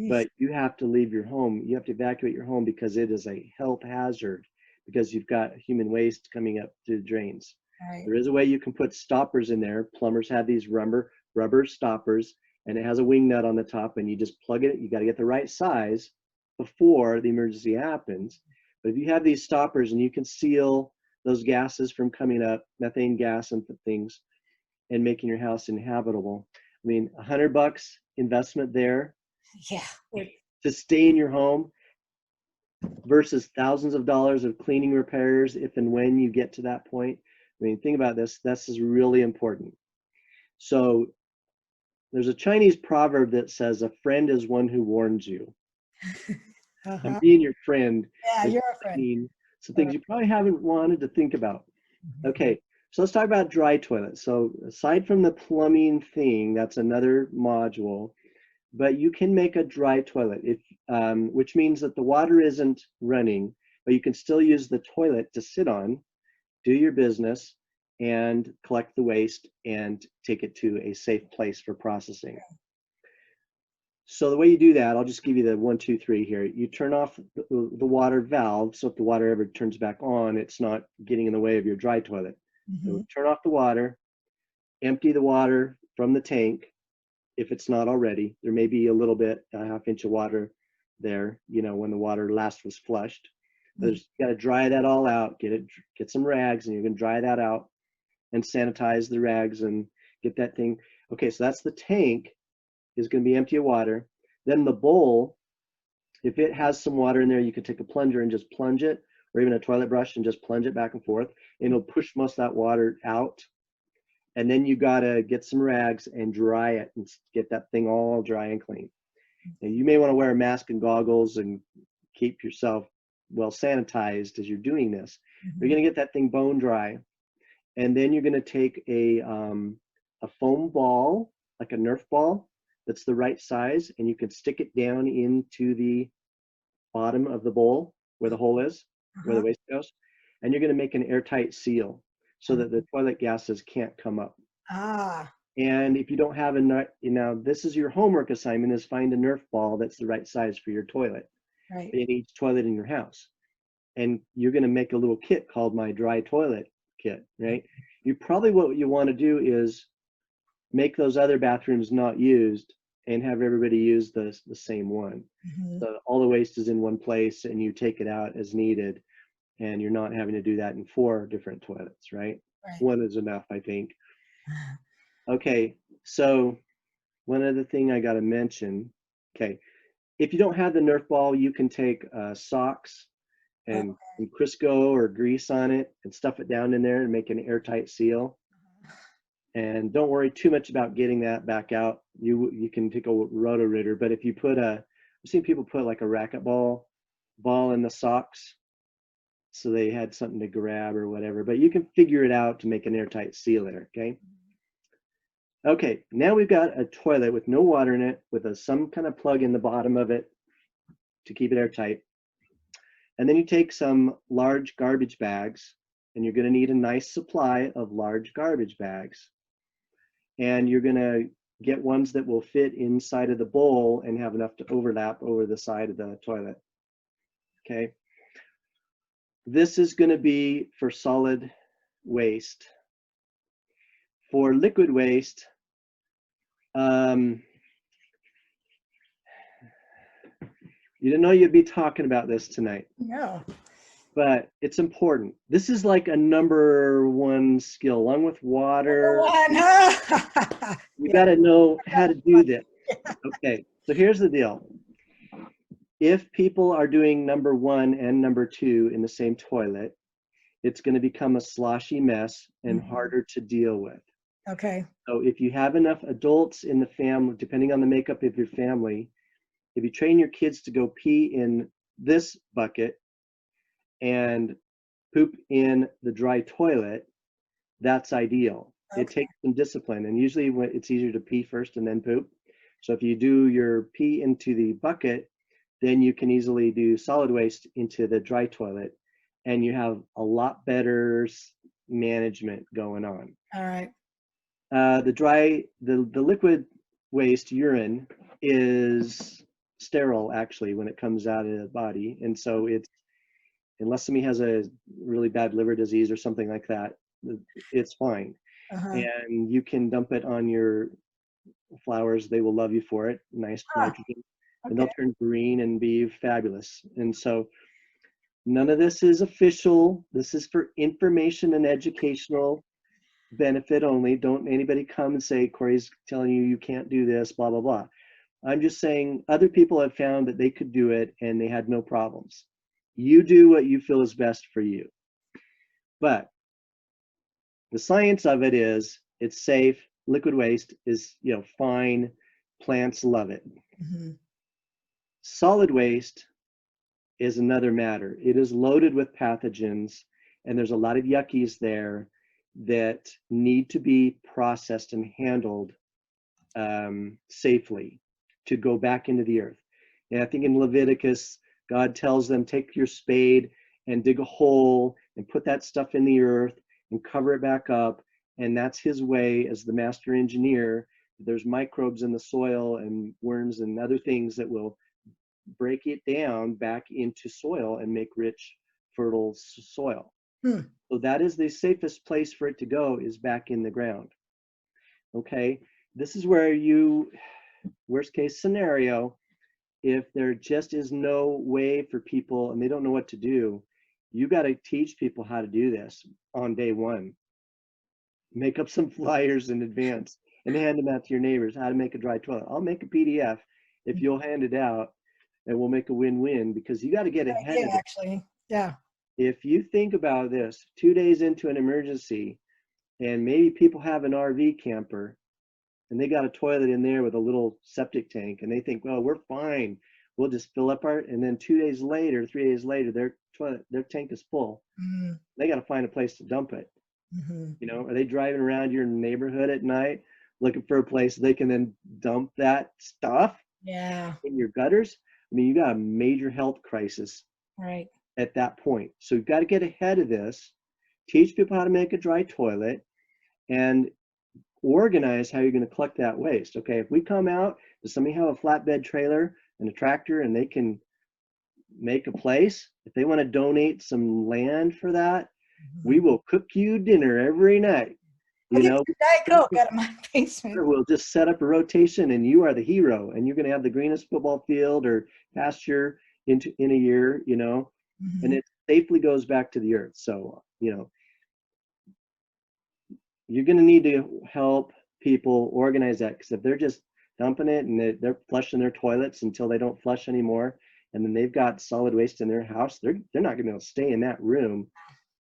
but you have to leave your home. You have to evacuate your home because it is a health hazard, because you've got human waste coming up through the drains. Right. There is a way you can put stoppers in there. Plumbers have these rubber stoppers, and it has a wing nut on the top, and you just plug it. You got to get the right size before the emergency happens. But if you have these stoppers and you can seal those gases from coming up, methane gas and things, and making your house inhabitable. I mean, $100 investment there. Yeah. To stay in your home versus thousands of dollars of cleaning repairs if and when you get to that point. I mean, think about this. This is really important. So there's a Chinese proverb that says, a friend is one who warns you. I'm being your friend. Yeah, you're a friend. Some things you probably haven't wanted to think about. Okay, so let's talk about dry toilets. So aside from the plumbing thing, that's another module, but you can make a dry toilet, which means that the water isn't running, but you can still use the toilet to sit on, do your business, and collect the waste and take it to a safe place for processing. So the way you do that, I'll just give you the 1, 2, 3 here. You turn off the water valve, so if the water ever turns back on, it's not getting in the way of your dry toilet. So turn off the water, empty the water from the tank if it's not already. There may be a little bit, a half inch of water there, you know, when the water last was flushed. But you got to dry that all out. Get some rags, and you're going to dry that out and sanitize the rags and get that thing. Okay, so that's the tank is going to be empty of water. Then the bowl, if it has some water in there, you can take a plunger and just plunge it, or even a toilet brush and just plunge it back and forth, and it'll push most of that water out. And then you got to get some rags and dry it and get that thing all dry and clean. And you may want to wear a mask and goggles and keep yourself well sanitized as you're doing this. You're going to get that thing bone dry. And then you're going to take a foam ball, like a Nerf ball, that's the right size, and you can stick it down into the bottom of the bowl where the hole is, where the waste goes. And you're going to make an airtight seal so that the toilet gases can't come up. And if you don't have a nut, you know, this is your homework assignment, is find a Nerf ball that's the right size for your toilet, in each toilet in your house. And you're going to make a little kit called my dry toilet kit, right? You probably, what you want to do is make those other bathrooms not used and have everybody use the same one. So all the waste is in one place and you take it out as needed, and you're not having to do that in 4 different toilets, right? One is enough, I think. Okay, so one other thing I got to mention. Okay, if you don't have the Nerf ball, you can take socks and Crisco or grease on it and stuff it down in there and make an airtight seal. And don't worry too much about getting that back out. You can take a roto-rooter, but if you put I've seen people put like a racquetball ball in the socks, so they had something to grab or whatever, but you can figure it out to make an airtight seal there, okay? Okay, now we've got a toilet with no water in it, with some kind of plug in the bottom of it to keep it airtight. And then you take some large garbage bags, and you're going to need a nice supply of large garbage bags. And you're going to get ones that will fit inside of the bowl and have enough to overlap over the side of the toilet. Okay. This is going to be for solid waste. For liquid waste, you didn't know you'd be talking about this tonight. No. But it's important. This is like a #1 skill, along with water. You got to know how to do this. Okay, so here's the deal. If people are doing #1 and #2 in the same toilet, it's going to become a sloshy mess and harder to deal with. Okay. So if you have enough adults in the family, depending on the makeup of your family, if you train your kids to go pee in this bucket and poop in the dry toilet, that's ideal. It takes some discipline, and usually it's easier to pee first and then poop. So if you do your pee into the bucket, then you can easily do solid waste into the dry toilet, and you have a lot better management going on. All right. The liquid waste, urine, is sterile actually when it comes out of the body, and so it's, unless somebody has a really bad liver disease or something like that, it's fine. And you can dump it on your flowers. They will love you for it. Nice nitrogen. And they'll turn green and be fabulous. And so none of this is official. This is for information and educational benefit only. Don't anybody come and say, Cory's telling you you can't do this, blah, blah, blah. I'm just saying other people have found that they could do it and they had no problems. You do what you feel is best for you. But the science of it is it's safe. Liquid waste is, fine. Plants love it. Solid waste is another matter. It is loaded with pathogens, and there's a lot of yuckies there that need to be processed and handled safely to go back into the earth. And I think in Leviticus, God tells them, take your spade and dig a hole and put that stuff in the earth and cover it back up. And that's his way as the master engineer there's microbes in the soil and worms and other things that will break it down back into soil and make rich, fertile soil. So that is the safest place for it to go, is back in the ground. Okay, this is where worst case scenario, if there just is no way for people and they don't know what to do, you got to teach people how to do this on day one. Make up some flyers in advance and hand them out to your neighbors, how to make a dry toilet. I'll make a PDF if you'll hand it out, and we'll make a win-win, because you got to get ahead of it. Actually, yeah. If you think about this, 2 days into an emergency, and maybe people have an RV camper and they got a toilet in there with a little septic tank, and they think, well, we're fine, we'll just fill up and then 2 days later, 3 days later, their tank is full. They got to find a place to dump it. You know, are they driving around your neighborhood at night looking for a place they can then dump that stuff in your gutters? I mean, you got a major health crisis at that point. So you've got to get ahead of this, teach people how to make a dry toilet, and organize how you're going to collect that waste. Okay, if we come out, does somebody have a flatbed trailer and a tractor and they can make a place? If they want to donate some land for that, we will cook you dinner every night. You know, Diet Coke out of my basement. We'll just set up a rotation, and you are the hero, and you're going to have the greenest football field or pasture in a year. You know, and it safely goes back to the earth. So, you know, you're going to need to help people organize that, because if they're just dumping it and they're flushing their toilets until they don't flush anymore, and then they've got solid waste in their house, they're not going to be able to stay in that room,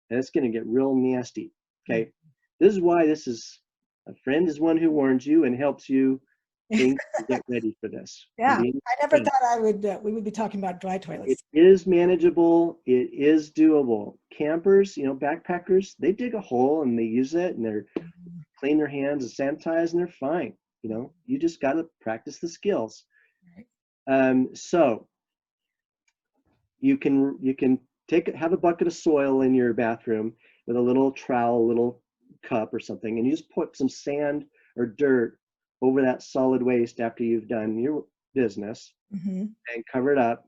and it's going to get real nasty. Okay, this is why this is, a friend is one who warns you and helps you think and get ready for this. I never thought we would be talking about dry toilets. It is manageable. It is doable. Campers, you know, backpackers, they dig a hole and they use it, and they're clean their hands and sanitize, and they're fine. You know, you just got to practice the skills. So you can have a bucket of soil in your bathroom with a little trowel, a little cup or something, and you just put some sand or dirt over that solid waste after you've done your business, and cover it up,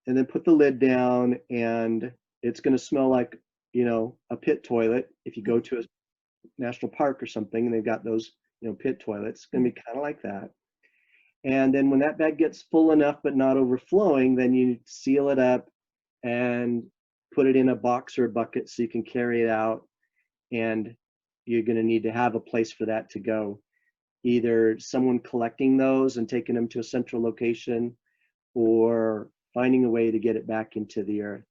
and then put the lid down, and it's going to smell like, you know, a pit toilet. If you go to a national park or something and they've got those, you know, pit toilets, it's going to be kind of like that. And then when that bag gets full enough but not overflowing, then you seal it up and put it in a box or a bucket so you can carry it out. And you're going to need to have a place for that to go. Either someone collecting those and taking them to a central location, or finding a way to get it back into the earth.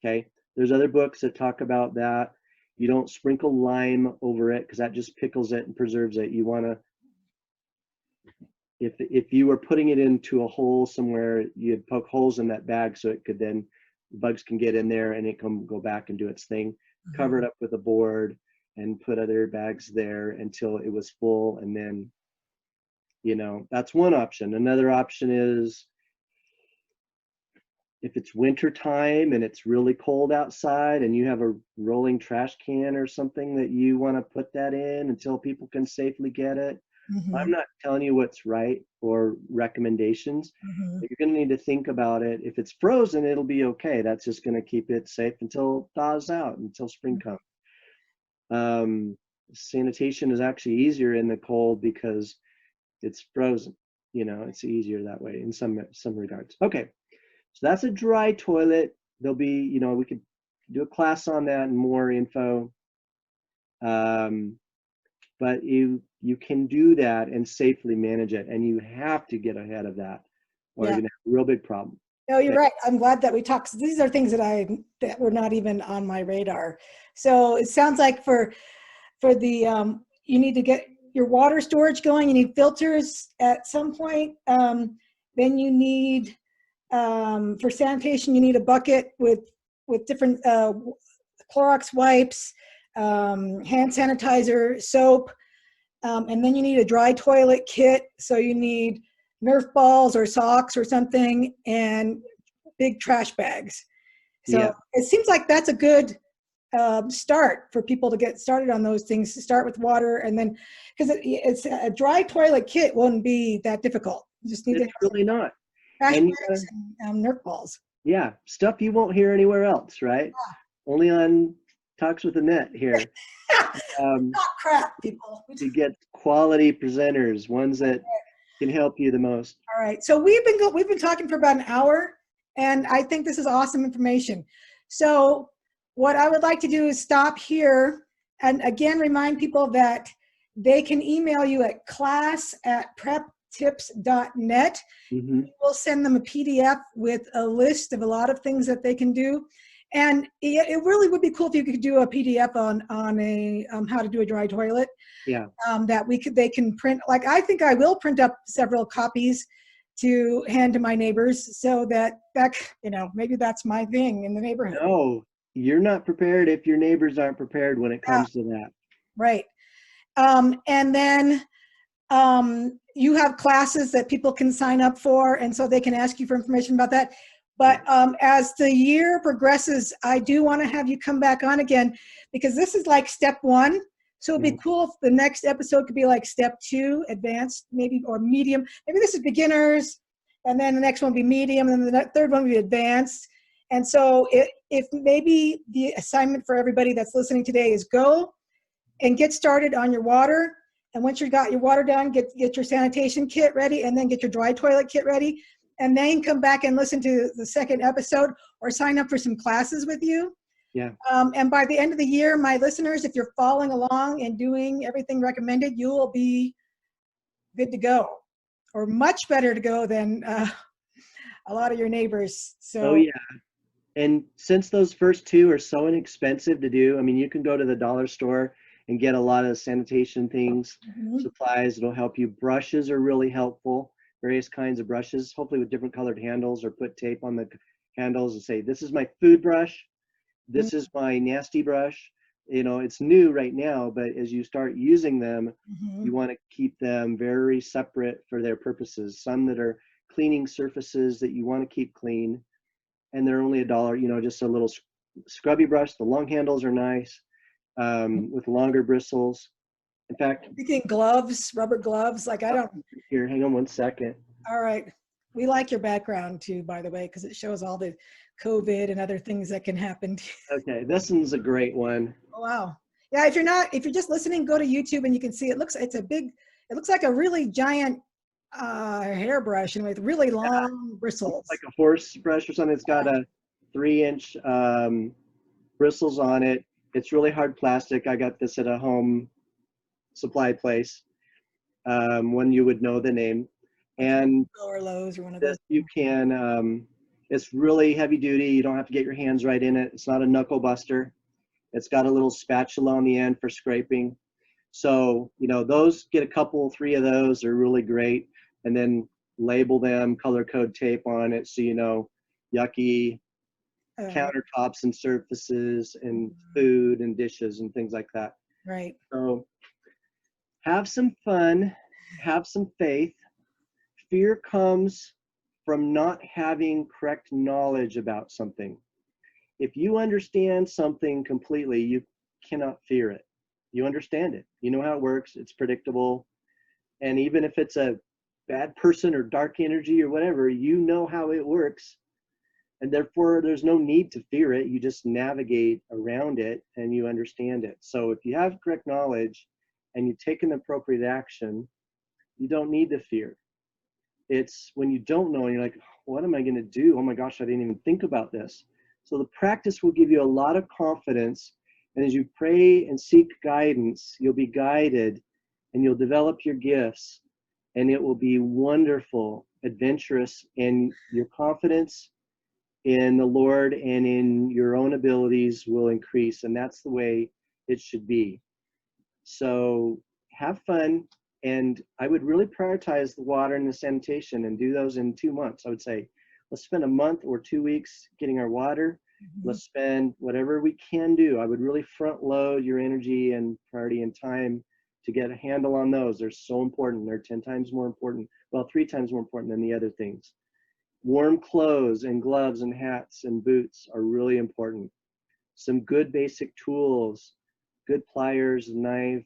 Okay, there's other books that talk about that. You don't sprinkle lime over it, because that just pickles it and preserves it. You want to, if you were putting it into a hole somewhere, you'd poke holes in that bag so it could then, bugs can get in there and it can go back and do its thing. Cover it up with a board and put other bags there until it was full, and then, you know, that's one option. Another option is, if it's winter time and it's really cold outside and you have a rolling trash can or something that you want to put that in until people can safely get it. I'm not telling you what's right or recommendations. But you're going to need to think about it. If it's frozen, it'll be okay. That's just going to keep it safe until it thaws out, until spring comes. Sanitation is actually easier in the cold because it's frozen. You know, it's easier that way in some regards. Okay, so that's a dry toilet. There'll be, you know, we could do a class on that and more info. But you can do that and safely manage it, and you have to get ahead of that, or you're gonna have a real big problem. No, you're right. I'm glad that we talked. These are things that were not even on my radar. So it sounds like for the you need to get your water storage going. You need filters at some point. Then you need for sanitation, you need a bucket with different Clorox wipes, hand sanitizer, soap, and then you need a dry toilet kit. So you need Nerf balls or socks or something, and big trash bags. So it seems like that's a good start for people to get started on those things. Start with water, and then because it's a dry toilet kit won't be that difficult. You just need to It's really not. have And you flashbacks gotta, and Nerf balls. yeah, stuff you won't hear anywhere else, right? Only on Talks with Annette here. Um, Not crap, people. you get quality presenters, ones that can help you the most. All right. So we've been talking for about an hour, and I think this is awesome information. So what I would like to do is stop here and again remind people that they can email you at class@preptips.net. Mm-hmm. We'll send them a PDF with a list of a lot of things that they can do. And it really would be cool if you could do a PDF on a how to do a dry toilet. Yeah. That they can print. Like I think I will print up several copies to hand to my neighbors, so that maybe that's my thing in the neighborhood. No, you're not prepared if your neighbors aren't prepared when it comes to that. Right. And then you have classes that people can sign up for, and so they can ask you for information about that. But as the year progresses, I do want to have you come back on again, because this is like step one. So it'd be cool if the next episode could be like step 2, advanced, maybe, or medium. Maybe this is beginners, and then the next one will be medium, and then the third one will be advanced. And so if maybe the assignment for everybody that's listening today is go and get started on your water. And once you've got your water done, get your sanitation kit ready, and then get your dry toilet kit ready. And then come back and listen to the second episode, or sign up for some classes with you. Yeah. And by the end of the year, my listeners, if you're following along and doing everything recommended, you will be good to go, or much better to go than a lot of your neighbors. So, oh yeah. And since those first 2 are so inexpensive to do, I mean, you can go to the dollar store and get a lot of sanitation things, supplies that'll help you. Brushes are really helpful, various kinds of brushes, hopefully with different colored handles, or put tape on the handles and say, this is my food brush, this is my nasty brush. You know, it's new right now, but as you start using them, you want to keep them very separate for their purposes. Some that are cleaning surfaces that you want to keep clean, and they're only $1, you know, just a little scrubby brush. The long handles are nice, with longer bristles. In fact, thinking gloves, rubber gloves, like I don't. Here, hang on one second. All right. We like your background too, by the way, because it shows all the COVID and other things that can happen. Okay, this one's a great one. Oh, wow. Yeah, if you're just listening, go to YouTube and you can see it looks like a really giant hairbrush, and with really long bristles. Like a horse brush or something. It's got a 3-inch bristles on it. It's really hard plastic. I got this at a home supply place, one you would know the name. And or Lowe's or one of this those. you can, it's really heavy duty. You don't have to get your hands right in it. It's not a knuckle buster. It's got a little spatula on the end for scraping. So, you know, those, get a couple, 3 of those are really great. And then label them, color code tape on it, so you know, yucky countertops and surfaces and food and dishes and things like that. Right. So have some fun, have some faith. Fear comes from not having correct knowledge about something. If you understand something completely, you cannot fear it. You understand it. You know how it works. It's predictable. And even if it's a bad person or dark energy or whatever, you know how it works. And therefore, there's no need to fear it. You just navigate around it and you understand it. So if you have correct knowledge and you take an appropriate action, you don't need to fear. It's when you don't know and you're like, what am I going to do? Oh my gosh, I didn't even think about this. So the practice will give you a lot of confidence. And as you pray and seek guidance, you'll be guided and you'll develop your gifts. And it will be wonderful, adventurous, and your confidence in the Lord and in your own abilities will increase. And that's the way it should be. So have fun. And I would really prioritize the water and the sanitation and do those in 2 months. I would say, let's spend a month or 2 weeks getting our water. Let's spend whatever we can do. I would really front load your energy and priority and time to get a handle on those. They're so important. They're 10 times more important. Well, 3 times more important than the other things. Warm clothes and gloves and hats and boots are really important. some good basic tools, good pliers, knife,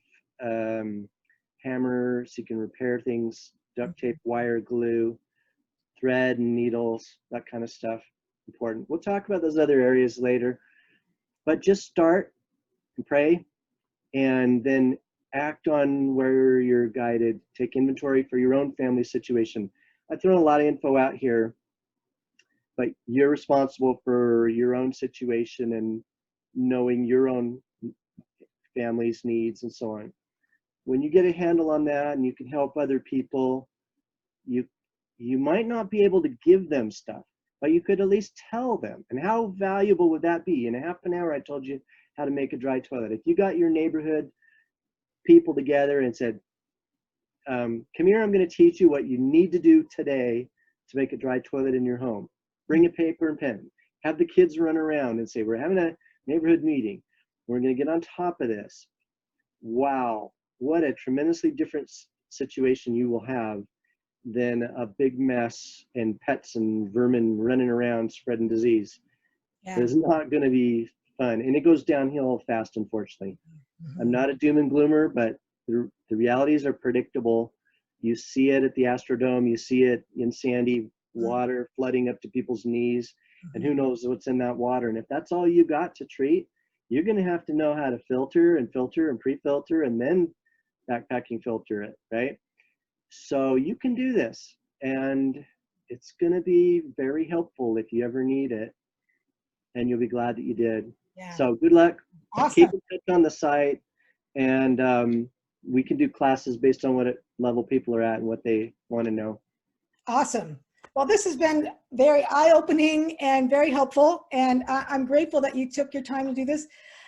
hammer, so you can repair things, duct tape, wire, glue, thread and needles, that kind of stuff. Important. We'll talk about those other areas later, but just start and pray, and then act on where you're guided. Take inventory for your own family situation. I've thrown a lot of info out here, but you're responsible for your own situation and knowing your own family's needs and so on. When you get a handle on that and you can help other people, you might not be able to give them stuff, but you could at least tell them. And how valuable would that be? In a half an hour, I told you how to make a dry toilet. If you got your neighborhood people together and said, come here, I'm going to teach you what you need to do today to make a dry toilet in your home. Bring a paper and pen. Have the kids run around and say, we're having a neighborhood meeting. We're going to get on top of this. Wow, what a tremendously different situation you will have than a big mess and pets and vermin running around spreading disease. Yeah. It's not going to be fun, and it goes downhill fast, unfortunately. I'm not a doom and gloomer, but the realities are predictable. You see it at the Astrodome, you see it in Sandy, water flooding up to people's knees, and who knows what's in that water. And if that's all you got to treat, you're going to have to know how to filter and pre-filter and then backpacking filter it, right? So you can do this, and it's going to be very helpful if you ever need it, and you'll be glad that you did. Yeah. So good luck. Awesome. Keep in touch on the site, and we can do classes based on what level people are at and what they want to know. Awesome. Well, this has been very eye-opening and very helpful, and I'm grateful that you took your time to do this.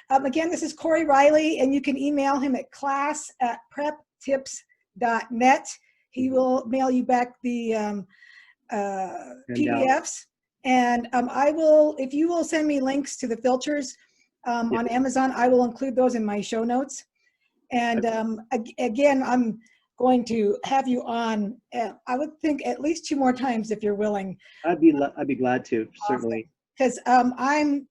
Again, this is Cory Riley, and you can email him at class@preptips.net. He will mail you back the PDFs, and I will, if you will send me links to the filters on Amazon, I will include those in my show notes. And again, I'm going to have you on, I would think at least 2 more times if you're willing. I'd be glad to, certainly. Because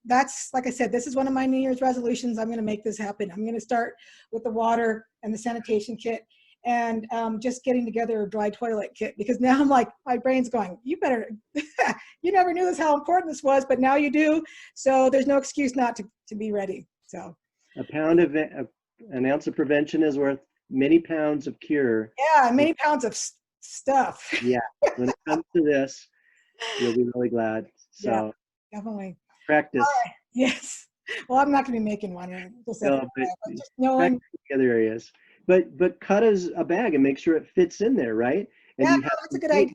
that's, like I said, this is one of my New Year's resolutions. I'm going to make this happen. I'm going to start with the water and the sanitation kit, and just getting together a dry toilet kit, because now I'm like, my brain's going, you better, you never knew this, how important this was, but now you do. So there's no excuse not to be ready. So an ounce of prevention is worth many pounds of cure. Yeah, many pounds of stuff. Yeah, when it comes to this, you'll be really glad. So yeah, definitely. practice. All right. Yes. Well, I'm not going to be making one. Just knowing the other areas. But cut as a bag and make sure it fits in there, right? And yeah, you have that's a good idea.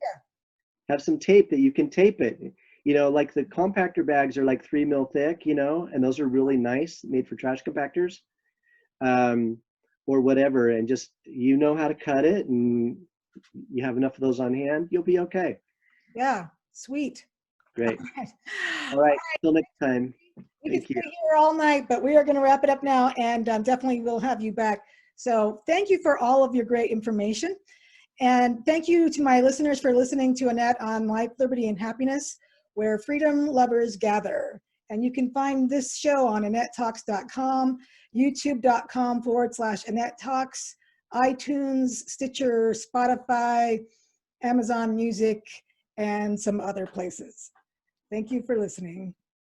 Have some tape that you can tape it. You know, like the compactor bags are like 3 mil thick, you know, and those are really nice, made for trash compactors, or whatever. And just, you know how to cut it, and you have enough of those on hand, you'll be okay. Yeah, sweet. Great. All right. Till next time. We could stay here all night, but we are going to wrap it up now, and definitely we'll have you back. So thank you for all of your great information. And thank you to my listeners for listening to Annette on Life, Liberty, and Happiness, where freedom lovers gather. And you can find this show on AnnetteTalks.com, YouTube.com/Annette Talks, iTunes, Stitcher, Spotify, Amazon Music, and some other places. Thank you for listening.